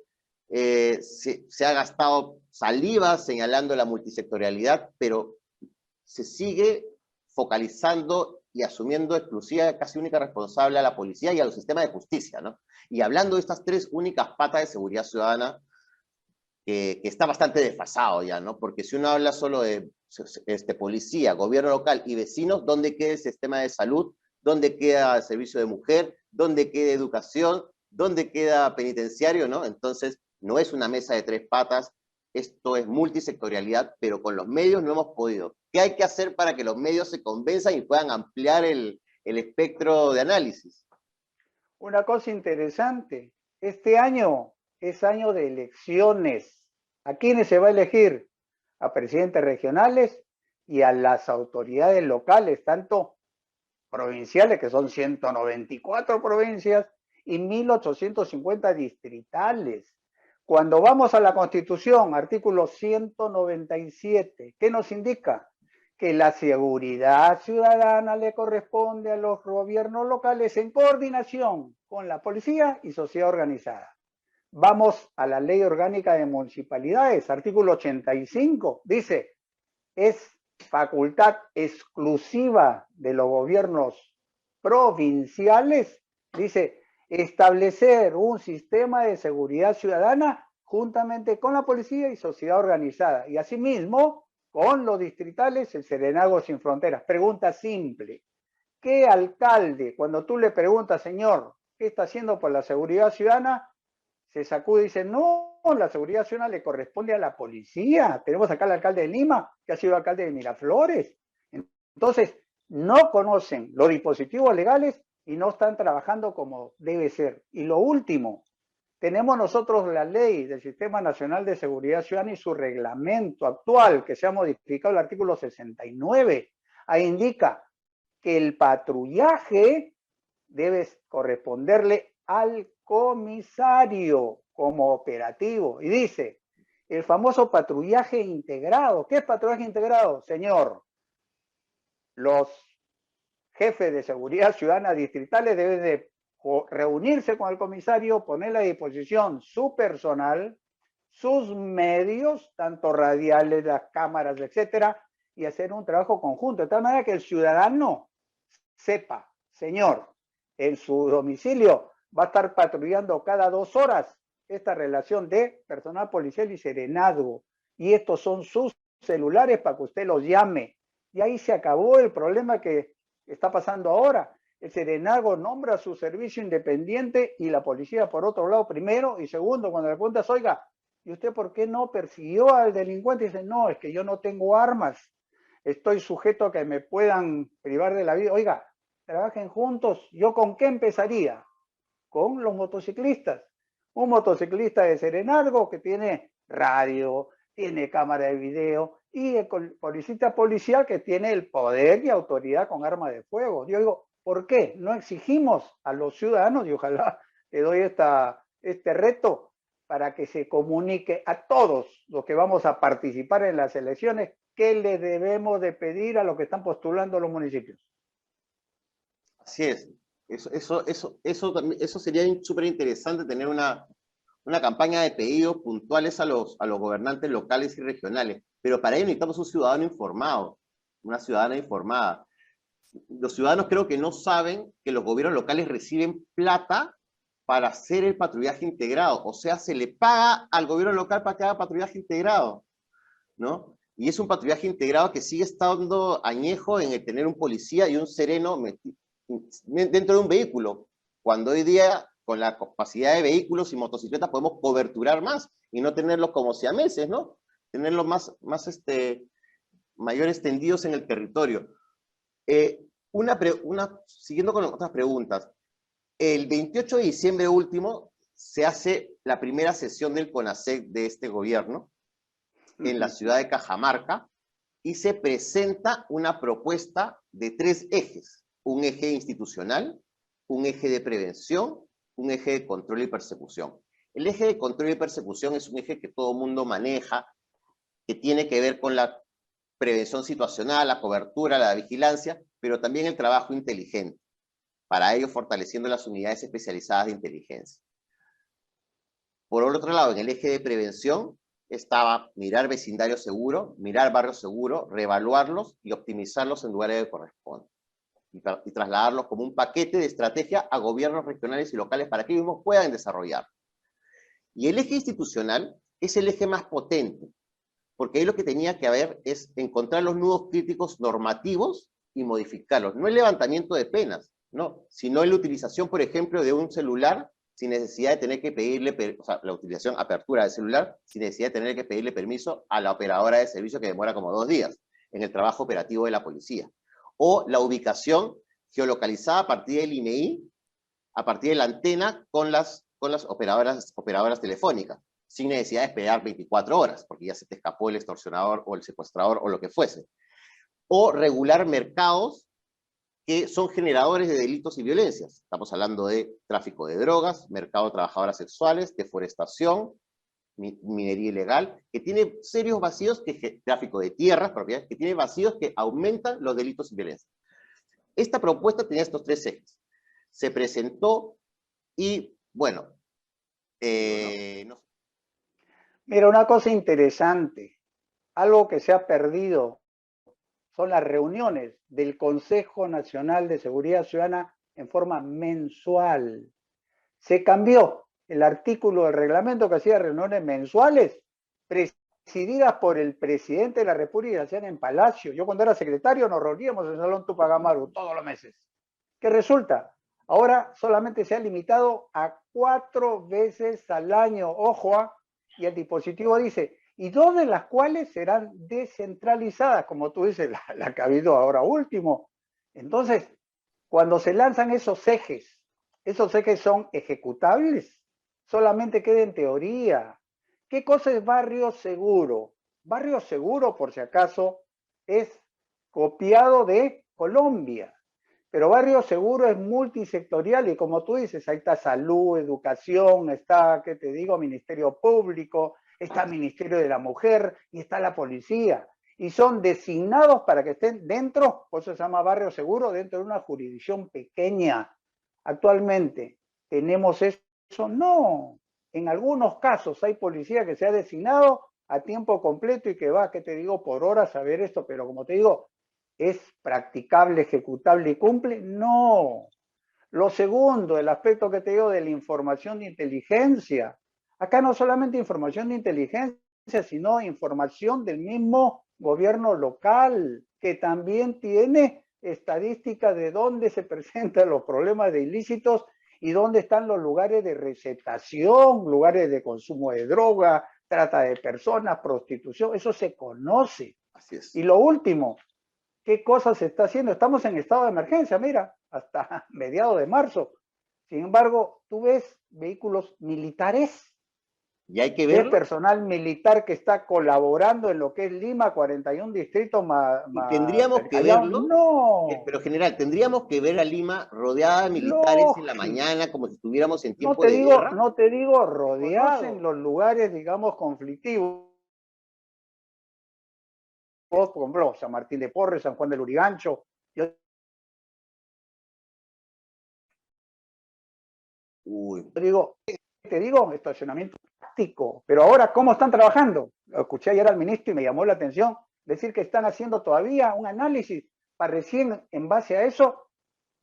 se ha gastado saliva señalando la multisectorialidad, pero se sigue focalizando y asumiendo exclusiva, casi única responsable a la policía y a los sistemas de justicia, ¿no? Y hablando de estas 3 únicas patas de seguridad ciudadana, que está bastante desfasado ya, ¿no? Porque si uno habla solo de policía, gobierno local y vecinos, ¿dónde queda el sistema de salud? ¿Dónde queda el servicio de mujer? ¿Dónde queda educación? ¿Dónde queda penitenciario? ¿No? Entonces, no es una mesa de tres patas, esto es multisectorialidad, pero con los medios no hemos podido. ¿Qué hay que hacer para que los medios se convenzan y puedan ampliar el espectro de análisis? Una cosa interesante, este año es año de elecciones. ¿A quiénes se va a elegir? A presidentes regionales y a las autoridades locales, tanto provinciales, que son 194 provincias, y 1.850 distritales. Cuando vamos a la Constitución, artículo 197, ¿qué nos indica? Que la seguridad ciudadana le corresponde a los gobiernos locales en coordinación con la policía y sociedad organizada. Vamos a la Ley Orgánica de Municipalidades, artículo 85, dice, es facultad exclusiva de los gobiernos provinciales, dice, establecer un sistema de seguridad ciudadana juntamente con la policía y sociedad organizada. Y asimismo, con los distritales, el Serenazgo Sin Fronteras. Pregunta simple. ¿Qué alcalde, cuando tú le preguntas, señor, ¿qué está haciendo por la seguridad ciudadana? Se sacude y dice, no, la seguridad ciudadana le corresponde a la policía. Tenemos acá al alcalde de Lima, que ha sido alcalde de Miraflores. Entonces, no conocen los dispositivos legales y no están trabajando como debe ser. Y lo último, tenemos nosotros la ley del Sistema Nacional de Seguridad Ciudadana y su reglamento actual, que se ha modificado el artículo 69. Ahí indica que el patrullaje debe corresponderle al comisario como operativo. Y dice, el famoso patrullaje integrado. ¿Qué es patrullaje integrado? Señor, los jefes de seguridad ciudadana distritales deben de reunirse con el comisario, ponerle a disposición su personal, sus medios, tanto radiales, las cámaras, etcétera, y hacer un trabajo conjunto, de tal manera que el ciudadano sepa, señor, en su domicilio va a estar patrullando cada 2 horas esta relación de personal policial y serenazgo, y estos son sus celulares para que usted los llame. Y ahí se acabó el problema que está pasando ahora. El serenazgo nombra su servicio independiente y la policía por otro lado primero, y segundo, cuando le preguntas, oiga, ¿y usted por qué no persiguió al delincuente? Y dice, no, es que yo no tengo armas, estoy sujeto a que me puedan privar de la vida. Oiga, trabajen juntos. ¿Yo con qué empezaría? Con los motociclistas. Un motociclista de serenazgo que tiene radio, tiene cámara de video, y el policista policial que tiene el poder y autoridad con arma de fuego. Yo digo, ¿por qué no exigimos a los ciudadanos, y ojalá le doy este reto, para que se comunique a todos los que vamos a participar en las elecciones, qué le debemos de pedir a los que están postulando los municipios? Así es. Eso sería súper interesante, tener una campaña de pedidos puntuales a los gobernantes locales y regionales. Pero para ello necesitamos un ciudadano informado, una ciudadana informada. Los ciudadanos creo que no saben que los gobiernos locales reciben plata para hacer el patrullaje integrado. O sea, se le paga al gobierno local para que haga patrullaje integrado, ¿no? Y es un patrullaje integrado que sigue estando añejo en el tener un policía y un sereno dentro de un vehículo, cuando hoy día con la capacidad de vehículos y motocicletas podemos coberturar más y no tenerlos como siameses, ¿no? Tenerlos mayor extendidos en el territorio. Siguiendo con otras preguntas, el 28 de diciembre último se hace la primera sesión del CONASEC de este gobierno en la ciudad de Cajamarca y se presenta una propuesta de 3 ejes. Un eje institucional, un eje de prevención, un eje de control y persecución. El eje de control y persecución es un eje que todo el mundo maneja, que tiene que ver con la prevención situacional, la cobertura, la vigilancia, pero también el trabajo inteligente. Para ello, fortaleciendo las unidades especializadas de inteligencia. Por otro lado, en el eje de prevención estaba mirar vecindario seguro, mirar barrio seguro, reevaluarlos y optimizarlos en lugares que corresponden. Y trasladarlos como un paquete de estrategia a gobiernos regionales y locales para que ellos mismos puedan desarrollar. Y el eje institucional es el eje más potente, porque ahí lo que tenía que haber es encontrar los nudos críticos normativos y modificarlos. No el levantamiento de penas, no, sino la utilización, por ejemplo, de un celular sin necesidad de tener que pedirle, o sea, la utilización, apertura del celular, sin necesidad de tener que pedirle permiso a la operadora de servicio que demora como 2 días en el trabajo operativo de la policía. O la ubicación geolocalizada a partir del INEI, a partir de la antena con las operadoras telefónicas, sin necesidad de esperar 24 horas, porque ya se te escapó el extorsionador o el secuestrador o lo que fuese. O regular mercados que son generadores de delitos y violencias. Estamos hablando de tráfico de drogas, mercado de trabajadoras sexuales, deforestación, minería ilegal, que tiene serios vacíos, tráfico de tierras, propiedades, que tiene vacíos que aumentan los delitos y violencias. Esta propuesta tenía estos 3 ejes. Se presentó y, bueno, no. Mira, una cosa interesante, algo que se ha perdido son las reuniones del Consejo Nacional de Seguridad Ciudadana en forma mensual. Se cambió el artículo del reglamento que hacía reuniones mensuales, presididas por el presidente de la República, hacían en Palacio. Yo cuando era secretario nos reuníamos en el Salón Tupac Amaru todos los meses. ¿Qué resulta? Ahora solamente se ha limitado a 4 veces al año, ojo, y el dispositivo dice, y 2 de las cuales serán descentralizadas, como tú dices, la que ha habido ahora último. Entonces, cuando se lanzan esos ejes son ejecutables, solamente queda en teoría. ¿Qué cosa es barrio seguro? Barrio seguro, por si acaso, es copiado de Colombia. Pero barrio seguro es multisectorial y como tú dices, ahí está salud, educación, está, ¿qué te digo?, Ministerio Público, está Ministerio de la Mujer y está la policía. Y son designados para que estén dentro, por eso se llama barrio seguro, dentro de una jurisdicción pequeña. Actualmente, ¿tenemos eso? No. En algunos casos hay policía que se ha designado a tiempo completo y que va, ¿qué te digo?, por horas a ver esto, pero como te digo, ¿es practicable, ejecutable y cumple? No. Lo segundo, el aspecto que te digo de la información de inteligencia. Acá no solamente información de inteligencia, sino información del mismo gobierno local, que también tiene estadísticas de dónde se presentan los problemas de ilícitos y dónde están los lugares de receptación, lugares de consumo de droga, trata de personas, prostitución, eso se conoce. Así es. Y lo último, ¿qué cosas se está haciendo? Estamos en estado de emergencia, mira, hasta mediados de marzo. Sin embargo, tú ves vehículos militares. Y hay que ver ver personal militar que está colaborando en lo que es Lima, 41 distritos más. Y tendríamos que verlo. No. Pero general, tendríamos que ver a Lima rodeada de militares en la mañana, como si estuviéramos en tiempo de guerra. No te digo rodeados en los lugares, digamos, conflictivos. Por ejemplo, San Martín de Porres, San Juan del Urigancho. Te digo, estacionamiento táctico. Pero ahora, ¿cómo están trabajando? Lo escuché ayer al ministro y me llamó la atención decir que están haciendo todavía un análisis para recién, en base a eso,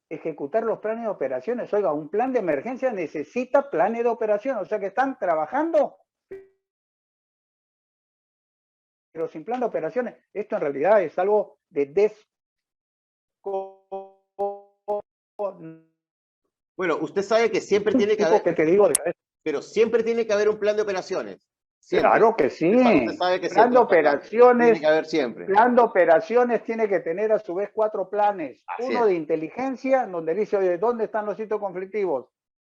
ejecutar los planes de operaciones. Oiga, un plan de emergencia necesita planes de operación, o sea que están trabajando, pero sin plan de operaciones. Esto en realidad es algo de Bueno, usted sabe que siempre tiene que haber... que te digo, pero siempre tiene que haber un plan de operaciones. Siempre. Claro que sí. Usted sabe que plan de operaciones tiene que haber siempre. Plan de operaciones tiene que tener a su vez 4 planes. Así Uno es. de inteligencia, donde dice, oye, ¿dónde están los sitios conflictivos?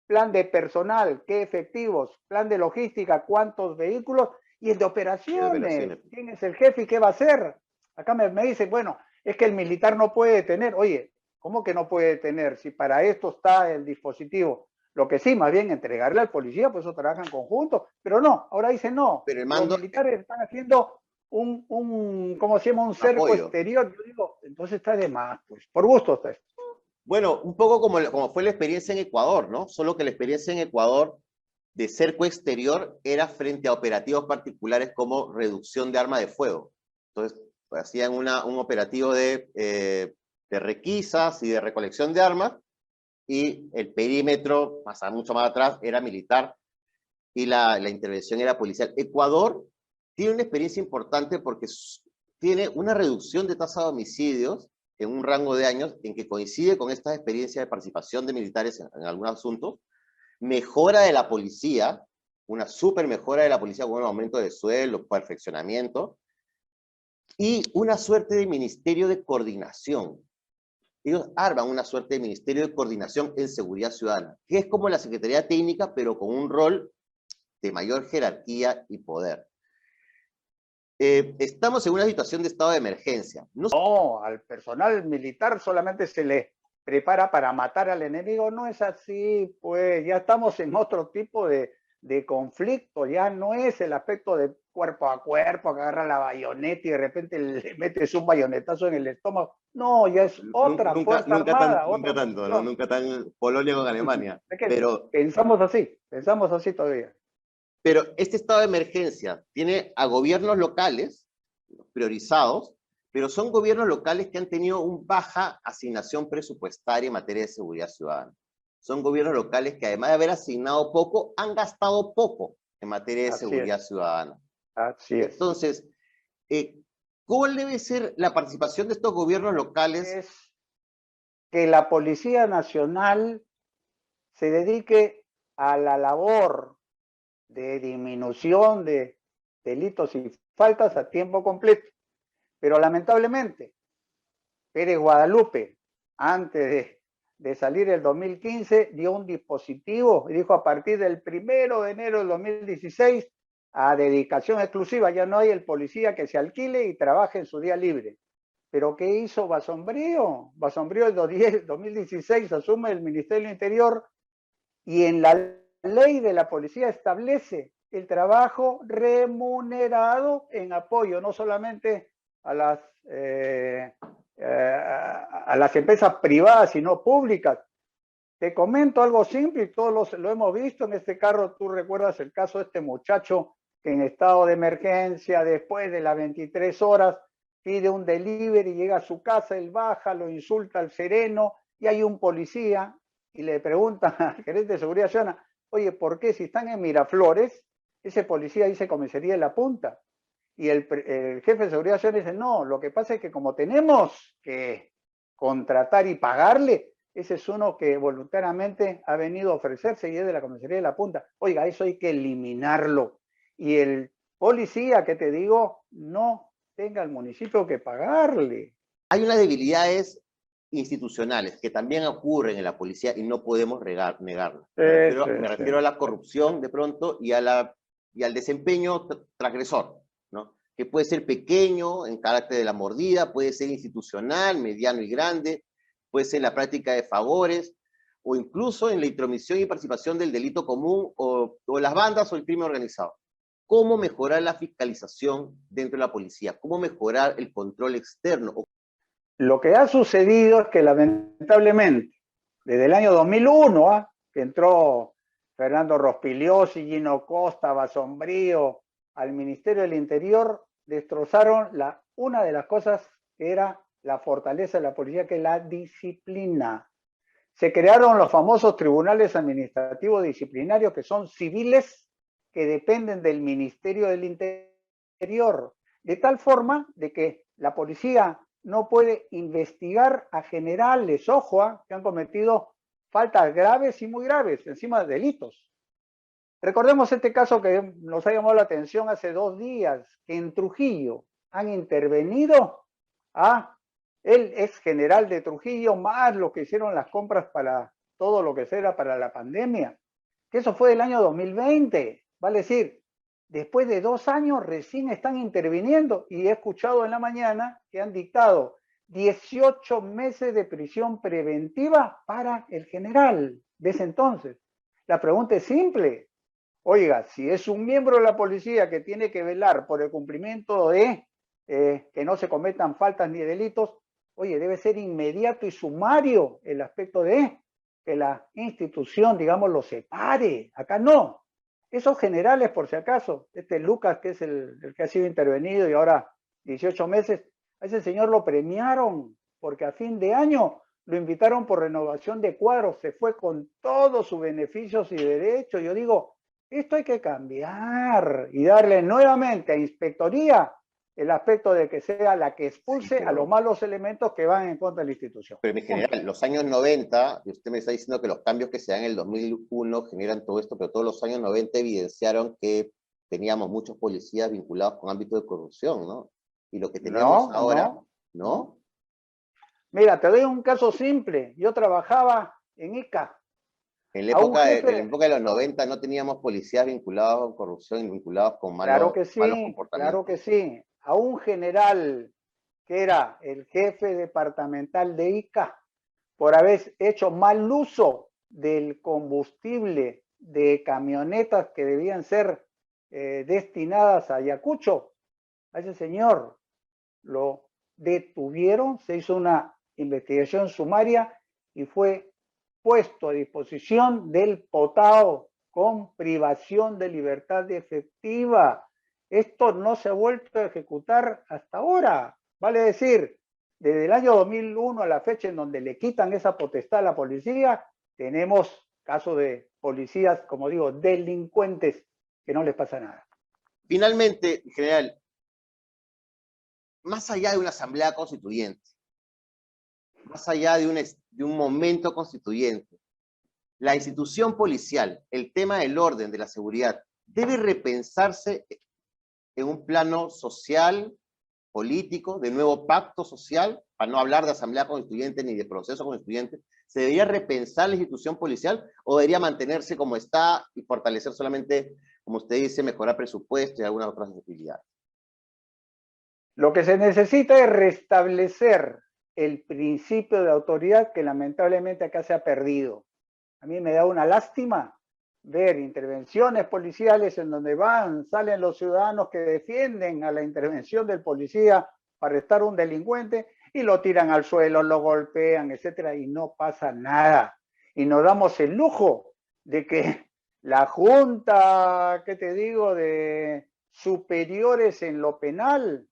Plan de personal, ¿qué efectivos? Plan de logística, ¿cuántos vehículos? Y el de operaciones, ¿quién es el jefe y qué va a hacer? Acá me dicen, bueno, es que el militar no puede detener. Oye, ¿cómo que no puede detener? Si para esto está el dispositivo. Lo que sí, más bien entregarle al policía, pues eso trabajan en conjunto. Pero no, ahora dicen no. Pero el mando... Los militares están haciendo ¿cómo se llama? Un cerco apoyo exterior. Yo digo, entonces está de más, pues, por gusto está esto. Bueno, un poco como fue la experiencia en Ecuador, ¿no? Solo que la experiencia en Ecuador de cerco exterior era frente a operativos particulares como reducción de arma de fuego. Entonces, pues, hacían un operativo de requisas y de recolección de armas, y el perímetro, mucho más atrás, era militar. y la intervención era policial. Ecuador tiene una experiencia importante porque tiene una reducción de tasa de homicidios en un rango de años en que coincide con estas experiencias de participación de militares en algunos asuntos, mejora de la policía, una súper mejora de la policía con un aumento de sueldo, perfeccionamiento, y una suerte de ministerio de coordinación. Ellos arman una suerte de ministerio de coordinación en seguridad ciudadana, que es como la Secretaría Técnica, pero con un rol de mayor jerarquía y poder. Estamos en una situación de estado de emergencia. No, al personal militar solamente se le prepara para matar al enemigo. No es así, pues ya estamos en otro tipo de conflicto. Ya no es el aspecto de cuerpo a cuerpo, que agarra la bayoneta y de repente le metes un bayonetazo en el estómago. No, ya es otra fuerza armada. Nunca tanto, ¿no? Nunca tan Polonia con Alemania. Es que pensamos así todavía. Pero este estado de emergencia tiene a gobiernos locales priorizados, pero son gobiernos locales que han tenido una baja asignación presupuestaria en materia de seguridad ciudadana. Son gobiernos locales que además de haber asignado poco, han gastado poco en materia de seguridad ciudadana. Así es. Entonces, ¿cuál debe ser la participación de estos gobiernos locales? Es que la Policía Nacional se dedique a la labor de disminución de delitos y faltas a tiempo completo. Pero lamentablemente, Pérez Guadalupe, antes de salir el 2015, dio un dispositivo y dijo a partir del 1 de enero del 2016 a dedicación exclusiva, ya no hay el policía que se alquile y trabaje en su día libre. ¿Pero qué hizo Basombrío? Basombrío el 2016 asume el Ministerio del Interior y en la ley de la policía establece el trabajo remunerado en apoyo no solamente a las empresas privadas, sino públicas. Te comento algo simple y todos lo hemos visto en este carro. Tú recuerdas el caso de este muchacho que en estado de emergencia, después de las 23 horas, pide un delivery, llega a su casa, él baja, lo insulta al sereno y hay un policía y le pregunta al gerente de seguridad ciudadana, oye, ¿por qué si están en Miraflores, ese policía dice comisaría de La Punta? Y el jefe de seguridad ciudadana dice, no, lo que pasa es que como tenemos que contratar y pagarle, ese es uno que voluntariamente ha venido a ofrecerse y es de la comisaría de La Punta. Oiga, eso hay que eliminarlo. Y el policía, que te digo, no tenga el municipio que pagarle. Hay unas debilidades institucionales que también ocurren en la policía y no podemos negarlas. Me refiero a la corrupción de pronto y al desempeño transgresor, ¿no? Que puede ser pequeño en carácter de la mordida, puede ser institucional, mediano y grande, puede ser en la práctica de favores, o incluso en la intromisión y participación del delito común o las bandas o el crimen organizado. ¿Cómo mejorar la fiscalización dentro de la policía? ¿Cómo mejorar el control externo? Lo que ha sucedido es que lamentablemente, desde el año 2001, que entró Fernando Rospigliosi, Gino Costa, Basombrío al Ministerio del Interior, destrozaron una de las cosas que era la fortaleza de la policía, que es la disciplina. Se crearon los famosos tribunales administrativos disciplinarios, que son civiles, que dependen del Ministerio del Interior, de tal forma de que la policía no puede investigar a generales, ojo, que han cometido faltas graves y muy graves, encima de delitos. Recordemos este caso que nos ha llamado la atención hace 2 días, que en Trujillo han intervenido a el ex general de Trujillo, más lo que hicieron las compras para todo lo que era para la pandemia, que eso fue del año 2020, vale decir, después de 2 años recién están interviniendo y he escuchado en la mañana que han dictado 18 meses de prisión preventiva para el general de ese entonces. La pregunta es simple. Oiga, si es un miembro de la policía que tiene que velar por el cumplimiento de que no se cometan faltas ni delitos, oye, debe ser inmediato y sumario el aspecto de que la institución, digamos, lo separe. Acá no. Esos generales, por si acaso, Lucas, que es el que ha sido intervenido y ahora 18 meses, a ese señor lo premiaron porque a fin de año lo invitaron por renovación de cuadros, se fue con todos sus beneficios y derechos. Yo digo, Esto hay que cambiar y darle nuevamente a Inspectoría el aspecto de que sea la que expulse a los malos elementos que van en contra de la institución. Pero mi general, los años 90, y usted me está diciendo que los cambios que se dan en el 2001 generan todo esto, pero todos los años 90 evidenciaron que teníamos muchos policías vinculados con ámbitos de corrupción, ¿no? Y lo que tenemos ahora, ¿no? Mira, te doy un caso simple. Yo trabajaba en ICA. En la época de los 90 no teníamos policías vinculados con corrupción y vinculados con malos comportamientos. Claro que sí. A un general que era el jefe departamental de ICA, por haber hecho mal uso del combustible de camionetas que debían ser destinadas a Ayacucho, a ese señor lo detuvieron, se hizo una investigación sumaria y fue puesto a disposición del Potao con privación de libertad efectiva. Esto no se ha vuelto a ejecutar hasta ahora. Vale decir, desde el año 2001 a la fecha en donde le quitan esa potestad a la policía, tenemos casos de policías, como digo, delincuentes, que no les pasa nada. Finalmente, general, más allá de una asamblea constituyente, más allá de un momento constituyente, la institución policial, el tema del orden, de la seguridad, debe repensarse en un plano social, político, de nuevo pacto social, para no hablar de asamblea constituyente ni de proceso constituyente. ¿Se debería repensar la institución policial o debería mantenerse como está y fortalecer solamente, como usted dice, mejorar presupuesto y algunas otras actividades? Lo que se necesita es restablecer el principio de autoridad que lamentablemente acá se ha perdido. A mí me da una lástima ver intervenciones policiales en donde salen los ciudadanos que defienden a la intervención del policía para arrestar a un delincuente y lo tiran al suelo, lo golpean, etcétera, y no pasa nada. Y nos damos el lujo de que la junta, ¿qué te digo?, de superiores en lo penal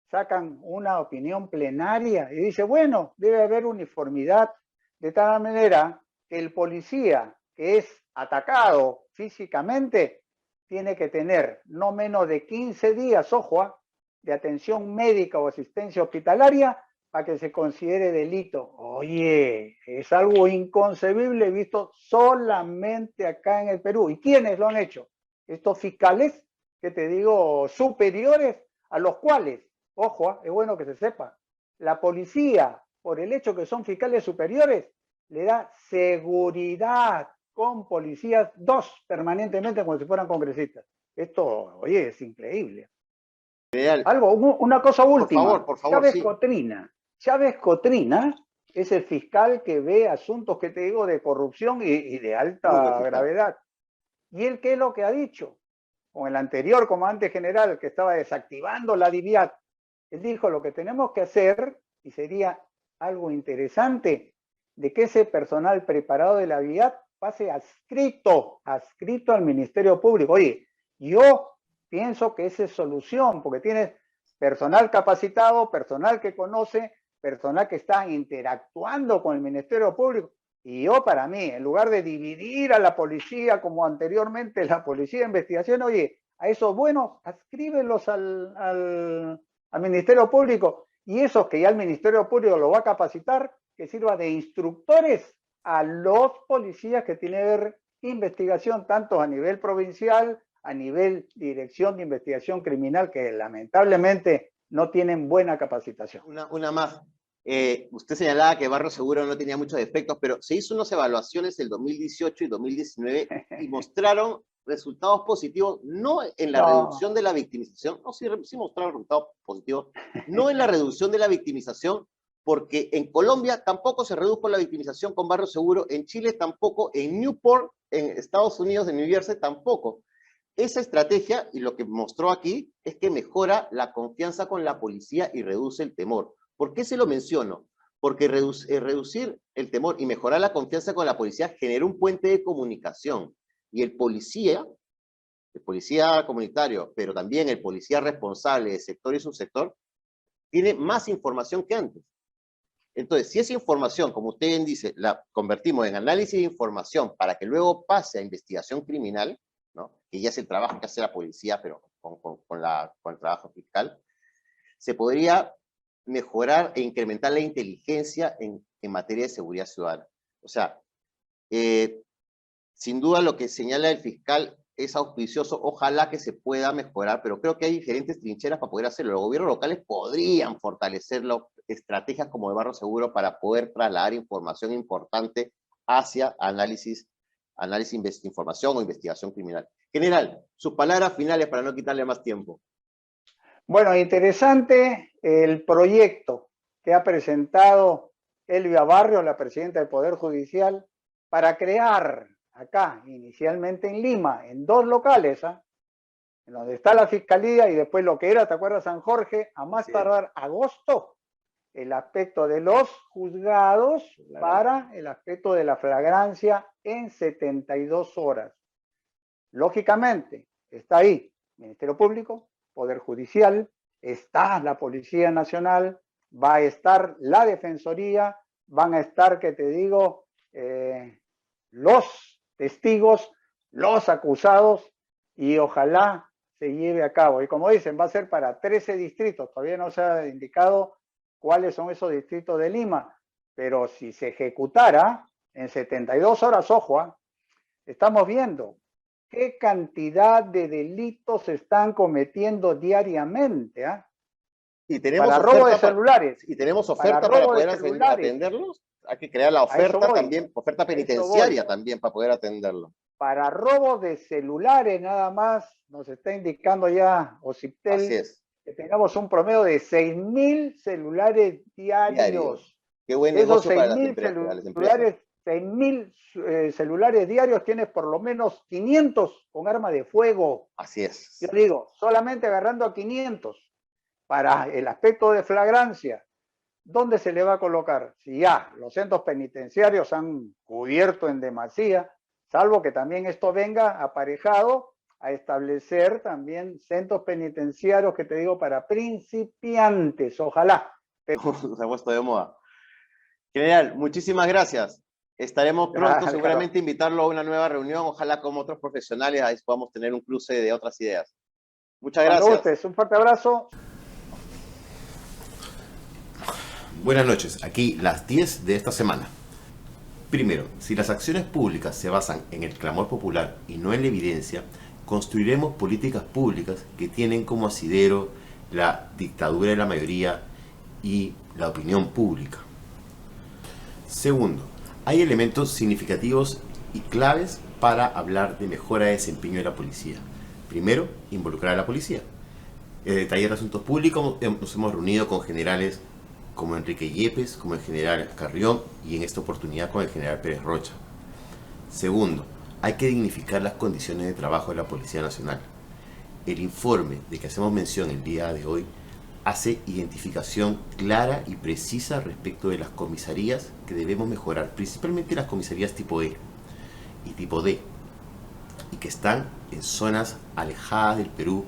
sacan una opinión plenaria y dice, bueno, debe haber uniformidad, de tal manera que el policía que es atacado físicamente tiene que tener no menos de 15 días, ojo, de atención médica o asistencia hospitalaria para que se considere delito. Oye, es algo inconcebible visto solamente acá en el Perú. ¿Y quiénes lo han hecho? Estos fiscales, que te digo, superiores, a los cuales, ojo, es bueno que se sepa, la policía, por el hecho que son fiscales superiores, le da seguridad con policías, permanentemente como si fueran congresistas. Esto, oye, es increíble. Una cosa última. Por favor, Chávez Cotrina es el fiscal que ve asuntos, que te digo, de corrupción y de alta gravedad. ¿Y él qué es lo que ha dicho? Con el anterior comandante general que estaba desactivando la DIVIAT, él dijo, lo que tenemos que hacer, y sería algo interesante, de que ese personal preparado de la DIVIAT pase adscrito al Ministerio Público. Oye, yo pienso que esa es solución, porque tienes personal capacitado, personal que conoce, personal que está interactuando con el Ministerio Público. Y yo, para mí, en lugar de dividir a la policía como anteriormente la policía de investigación, oye, a esos buenos, adscríbelos al Ministerio Público, y esos que ya el Ministerio Público lo va a capacitar, que sirva de instructores a los policías que tienen que ver investigación, tanto a nivel provincial, a nivel dirección de investigación criminal, que lamentablemente no tienen buena capacitación. Una más. Usted señalaba que Barrio Seguro no tenía muchos defectos, pero se hizo unas evaluaciones el 2018 y 2019 y mostraron resultados positivos, no en la reducción de la victimización, sí mostraron resultados positivos, no en la reducción de la victimización, porque en Colombia tampoco se redujo la victimización con Barrio Seguro, en Chile tampoco, en Newport, en Estados Unidos, en New Jersey tampoco. Esa estrategia, y lo que mostró aquí, es que mejora la confianza con la policía y reduce el temor. ¿Por qué se lo menciono? Porque reducir el temor y mejorar la confianza con la policía genera un puente de comunicación. Y el policía comunitario, pero también el policía responsable de sector y subsector, tiene más información que antes. Entonces, si esa información, como usted bien dice, la convertimos en análisis de información para que luego pase a investigación criminal, ¿no? Que ya es el trabajo que hace la policía, pero con el trabajo fiscal, se podría mejorar e incrementar la inteligencia en materia de seguridad ciudadana. O sea, sin duda lo que señala el fiscal es auspicioso, ojalá que se pueda mejorar, pero creo que hay diferentes trincheras para poder hacerlo. Los gobiernos locales podrían fortalecer estrategias como de Barrio Seguro para poder trasladar información importante hacia análisis de información o investigación criminal. General, sus palabras finales para no quitarle más tiempo. Bueno, interesante el proyecto que ha presentado Elvia Barrios, la presidenta del Poder Judicial, para crear acá, inicialmente en Lima, en 2 locales, en donde está la Fiscalía y después lo que era, ¿te acuerdas, San Jorge? A más tardar agosto, el aspecto de los juzgados para el aspecto de la flagrancia en 72 horas. Lógicamente, está ahí Ministerio Público, Poder Judicial, está la Policía Nacional, va a estar la Defensoría, van a estar, que te digo, los testigos, los acusados, y ojalá se lleve a cabo. Y como dicen, va a ser para 13 distritos, todavía no se ha indicado cuáles son esos distritos de Lima, pero si se ejecutara en 72 horas, ojo, estamos viendo qué cantidad de delitos se están cometiendo diariamente, Y tenemos para robo de celulares. Y tenemos oferta para poder atenderlos. Hay que crear la oferta también, oferta penitenciaria también para poder atenderlo. Para robo de celulares nada más, nos está indicando ya OCIPTEL que tengamos un promedio de 6.000 celulares diarios. Qué buen esos negocio para las empresas. 6.000 celulares diarios, tienes por lo menos 500 con arma de fuego. Así es. Yo digo, solamente agarrando a 500 para el aspecto de flagrancia. ¿Dónde se le va a colocar? Si ya los centros penitenciarios han cubierto en demasía, salvo que también esto venga aparejado a establecer también centros penitenciarios, que te digo, para principiantes, ojalá. Se ha puesto de moda. General, muchísimas gracias. Estaremos pronto, seguramente invitarlo a una nueva reunión, ojalá con otros profesionales, ahí podamos tener un cruce de otras ideas. Muchas gracias. Un fuerte abrazo. Buenas noches, aquí las 10 de esta semana. Primero, si las acciones públicas se basan en el clamor popular y no en la evidencia, construiremos políticas públicas que tienen como asidero la dictadura de la mayoría y la opinión pública. Segundo, hay elementos significativos y claves para hablar de mejora de desempeño de la policía. Primero, involucrar a la policía. En el taller de asuntos públicos nos hemos reunido con generales como Enrique Yepes, como el general Carrión y en esta oportunidad con el general Pérez Rocha. Segundo, hay que dignificar las condiciones de trabajo de la Policía Nacional. El informe de que hacemos mención el día de hoy hace identificación clara y precisa respecto de las comisarías que debemos mejorar, principalmente las comisarías tipo E y tipo D, y que están en zonas alejadas del Perú,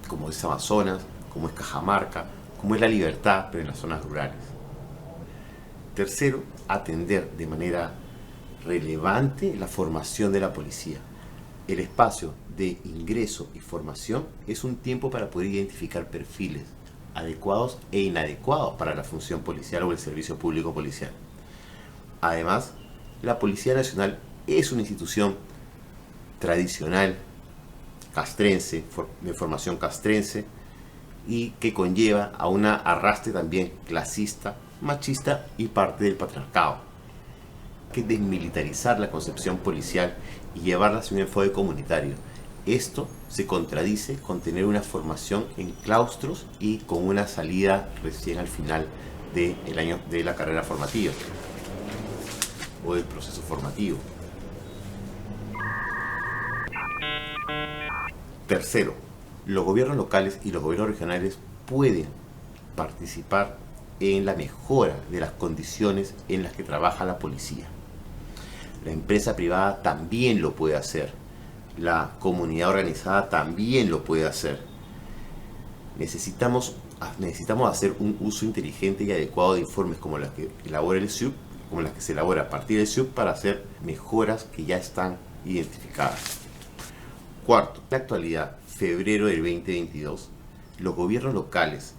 como es Amazonas, como es Cajamarca, como es La Libertad, pero en las zonas rurales. Tercero, atender de manera relevante la formación de la policía. El espacio de ingreso y formación es un tiempo para poder identificar perfiles adecuados e inadecuados para la función policial o el servicio público policial. Además, la Policía Nacional es una institución tradicional, castrense, de formación castrense, y que conlleva a una arrastre también clasista, machista y parte del patriarcado. Hay que desmilitarizar la concepción policial y llevarla hacia un enfoque comunitario. Esto se contradice con tener una formación en claustros y con una salida recién al final del año de la carrera formativa o del proceso formativo. Tercero, los gobiernos locales y los gobiernos regionales pueden participar en la mejora de las condiciones en las que trabaja la policía. La empresa privada también lo puede hacer. La comunidad organizada también lo puede hacer. Necesitamos hacer un uso inteligente y adecuado de informes como las que elabora el SIUP, como las que se elabora a partir del SIUP, para hacer mejoras que ya están identificadas. Cuarto, en la actualidad, febrero del 2022, los gobiernos locales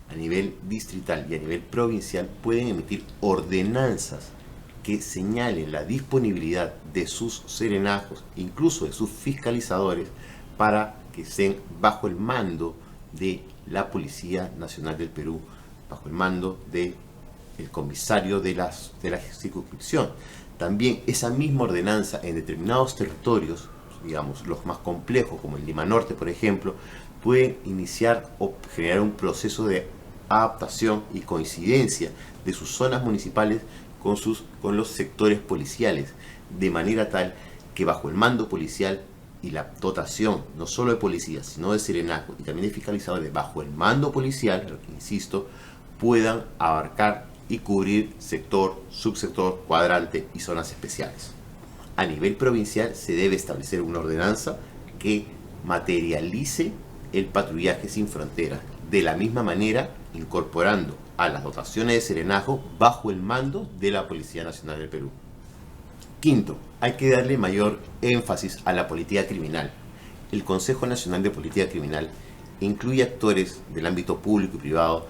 a nivel distrital y a nivel provincial pueden emitir ordenanzas que señalen la disponibilidad de sus serenazgos, incluso de sus fiscalizadores, para que estén bajo el mando de la Policía Nacional del Perú, bajo el mando del comisario de la circunscripción. También esa misma ordenanza en determinados territorios, digamos los más complejos como el Lima Norte por ejemplo, puede iniciar o generar un proceso de adaptación y coincidencia de sus zonas municipales con los sectores policiales, de manera tal que bajo el mando policial y la dotación no solo de policías sino de serenazgo y también de fiscalizadores bajo el mando policial, insisto, puedan abarcar y cubrir sector, subsector, cuadrante y zonas especiales. A nivel provincial se debe establecer una ordenanza que materialice el patrullaje sin fronteras, de la misma manera incorporando a las dotaciones de serenazgo bajo el mando de la Policía Nacional del Perú. Quinto, hay que darle mayor énfasis a la política criminal. El Consejo Nacional de Política Criminal incluye actores del ámbito público y privado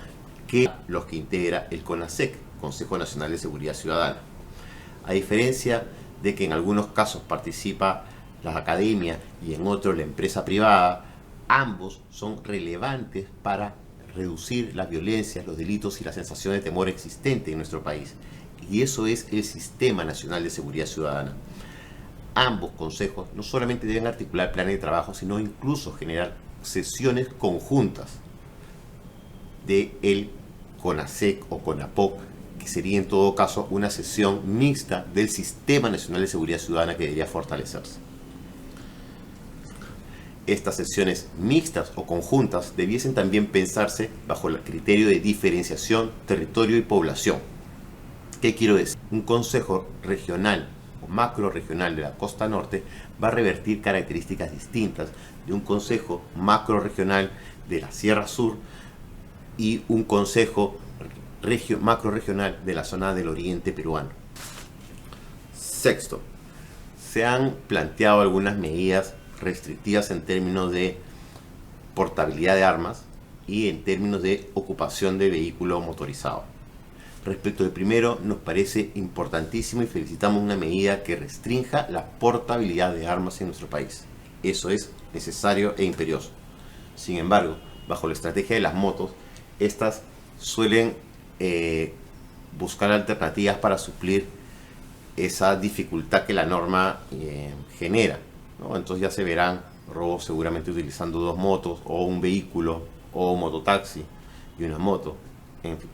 que los que integra el CONASEC, Consejo Nacional de Seguridad Ciudadana. A diferencia de que en algunos casos participa la academia y en otros la empresa privada, ambos son relevantes para reducir las violencias, los delitos y la sensación de temor existente en nuestro país. Y eso es el Sistema Nacional de Seguridad Ciudadana. Ambos consejos no solamente deben articular planes de trabajo, sino incluso generar sesiones conjuntas de el CONASEC o CONAPOC, que sería en todo caso una sesión mixta del Sistema Nacional de Seguridad Ciudadana que debería fortalecerse. Estas sesiones mixtas o conjuntas debiesen también pensarse bajo el criterio de diferenciación, territorio y población. ¿Qué quiero decir? Un consejo regional o macro regional de la costa norte va a revertir características distintas de un consejo macro regional de la Sierra Sur y un consejo macro regional de la zona del oriente peruano. Sexto, se han planteado algunas medidas restrictivas en términos de portabilidad de armas y en términos de ocupación de vehículo motorizado. Respecto del primero, nos parece importantísimo y felicitamos una medida que restrinja la portabilidad de armas en nuestro país. Eso es necesario e imperioso. Sin embargo, bajo la estrategia de las motos, estas suelen buscar alternativas para suplir esa dificultad que la norma genera, ¿no? Entonces ya se verán robos seguramente utilizando dos motos o un vehículo o un mototaxi y una moto, en fin.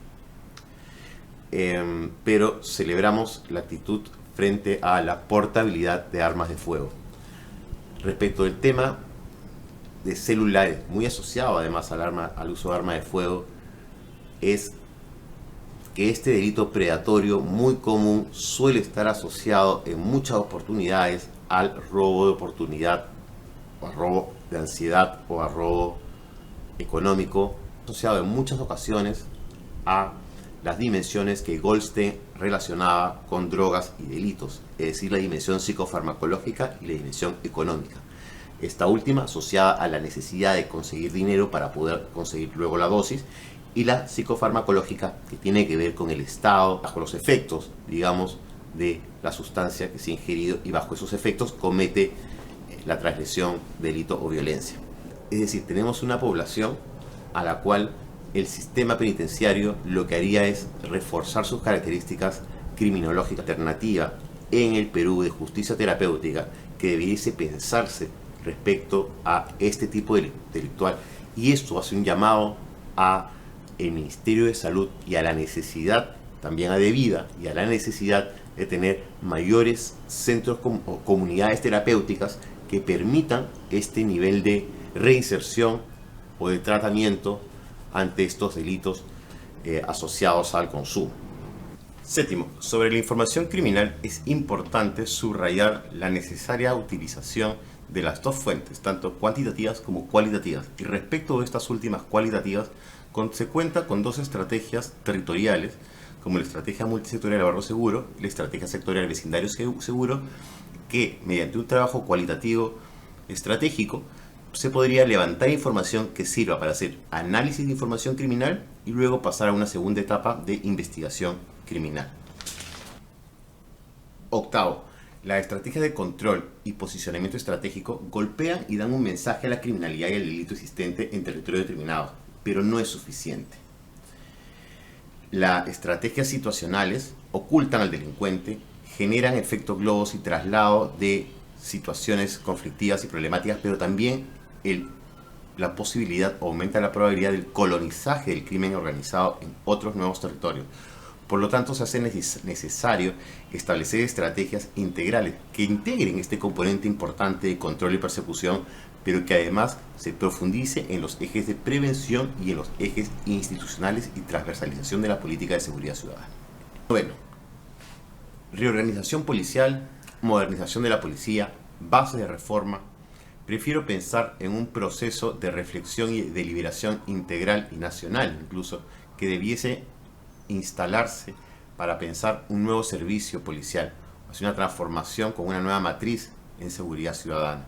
Pero celebramos la actitud frente a la portabilidad de armas de fuego. Respecto del tema de celulares, muy asociado además al uso de armas de fuego, es que este delito predatorio muy común suele estar asociado en muchas oportunidades al robo de oportunidad, o al robo de ansiedad, o al robo económico, asociado en muchas ocasiones a las dimensiones que Goldstein relacionaba con drogas y delitos, es decir, la dimensión psicofarmacológica y la dimensión económica. Esta última asociada a la necesidad de conseguir dinero para poder conseguir luego la dosis, y la psicofarmacológica, que tiene que ver con el estado, bajo los efectos, digamos, de la sustancia que se ha ingerido, y bajo esos efectos comete la transgresión, delito o violencia. Es decir, tenemos una población a la cual el sistema penitenciario lo que haría es reforzar sus características criminológicas alternativas en el Perú de justicia terapéutica, que debiese pensarse respecto a este tipo de delictual, y esto hace un llamado a el Ministerio de Salud y a la necesidad, también a debida, y a la necesidad de tener mayores centros o comunidades terapéuticas que permitan este nivel de reinserción o de tratamiento ante estos delitos asociados al consumo. Séptimo, sobre la información criminal es importante subrayar la necesaria utilización de las dos fuentes, tanto cuantitativas como cualitativas. Y respecto de estas últimas cualitativas, se cuenta con dos estrategias territoriales, como la estrategia multisectorial de barrio seguro y la estrategia sectorial vecindario seguro, que mediante un trabajo cualitativo estratégico, se podría levantar información que sirva para hacer análisis de información criminal y luego pasar a una segunda etapa de investigación criminal. Octavo, las estrategias de control y posicionamiento estratégico golpean y dan un mensaje a la criminalidad y al delito existente en territorios determinados, pero no es suficiente. Las estrategias situacionales ocultan al delincuente, generan efectos globos y traslado de situaciones conflictivas y problemáticas, pero también la posibilidad aumenta la probabilidad del colonizaje del crimen organizado en otros nuevos territorios. Por lo tanto, se hace necesario establecer estrategias integrales que integren este componente importante de control y persecución, pero que además se profundice en los ejes de prevención y en los ejes institucionales y transversalización de la política de seguridad ciudadana. Bueno, reorganización policial, modernización de la policía, bases de reforma. Prefiero pensar en un proceso de reflexión y deliberación integral y nacional, incluso, que debiese instalarse para pensar un nuevo servicio policial, hacia una transformación con una nueva matriz en seguridad ciudadana,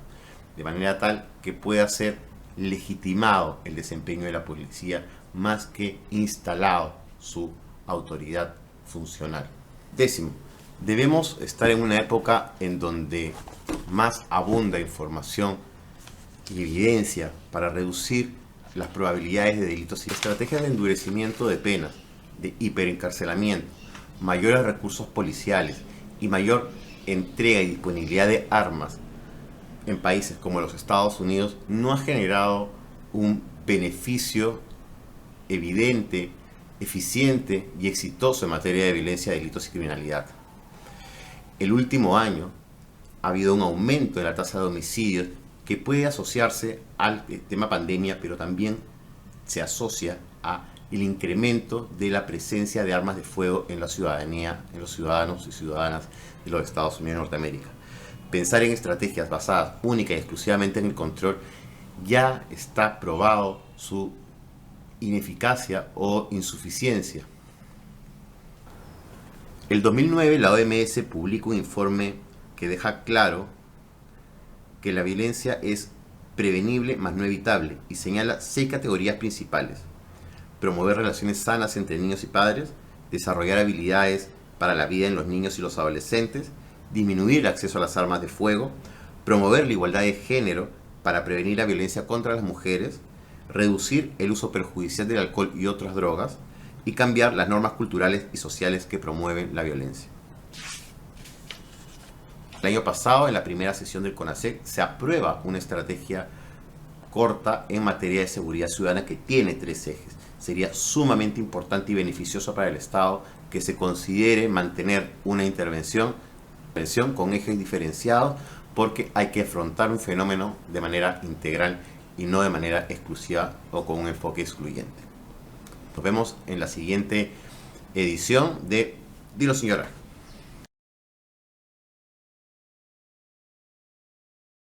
de manera tal que pueda ser legitimado el desempeño de la policía más que instalado su autoridad funcional. Décimo, debemos estar en una época en donde más abunda información y evidencia para reducir las probabilidades de delitos y estrategias de endurecimiento de penas, de hiperencarcelamiento, mayores recursos policiales y mayor entrega y disponibilidad de armas en países como los Estados Unidos no ha generado un beneficio evidente, eficiente y exitoso en materia de violencia, delitos y criminalidad. El último año ha habido un aumento en la tasa de homicidios que puede asociarse al tema pandemia, pero también se asocia a el incremento de la presencia de armas de fuego en la ciudadanía, en los ciudadanos y ciudadanas de los Estados Unidos de Norteamérica. Pensar en estrategias basadas única y exclusivamente en el control ya está probado su ineficacia o insuficiencia. El 2009 la OMS publica un informe que deja claro que la violencia es prevenible más no evitable y señala 6 categorías principales: promover relaciones sanas entre niños y padres, desarrollar habilidades para la vida en los niños y los adolescentes, disminuir el acceso a las armas de fuego, promover la igualdad de género para prevenir la violencia contra las mujeres, reducir el uso perjudicial del alcohol y otras drogas, y cambiar las normas culturales y sociales que promueven la violencia. El año pasado, en la primera sesión del CONASEC, se aprueba una estrategia corta en materia de seguridad ciudadana que tiene 3 ejes. Sería sumamente importante y beneficioso para el Estado que se considere mantener una intervención con ejes diferenciados, porque hay que afrontar un fenómeno de manera integral y no de manera exclusiva o con un enfoque excluyente. Nos vemos en la siguiente edición de Dilo Sin Llorar.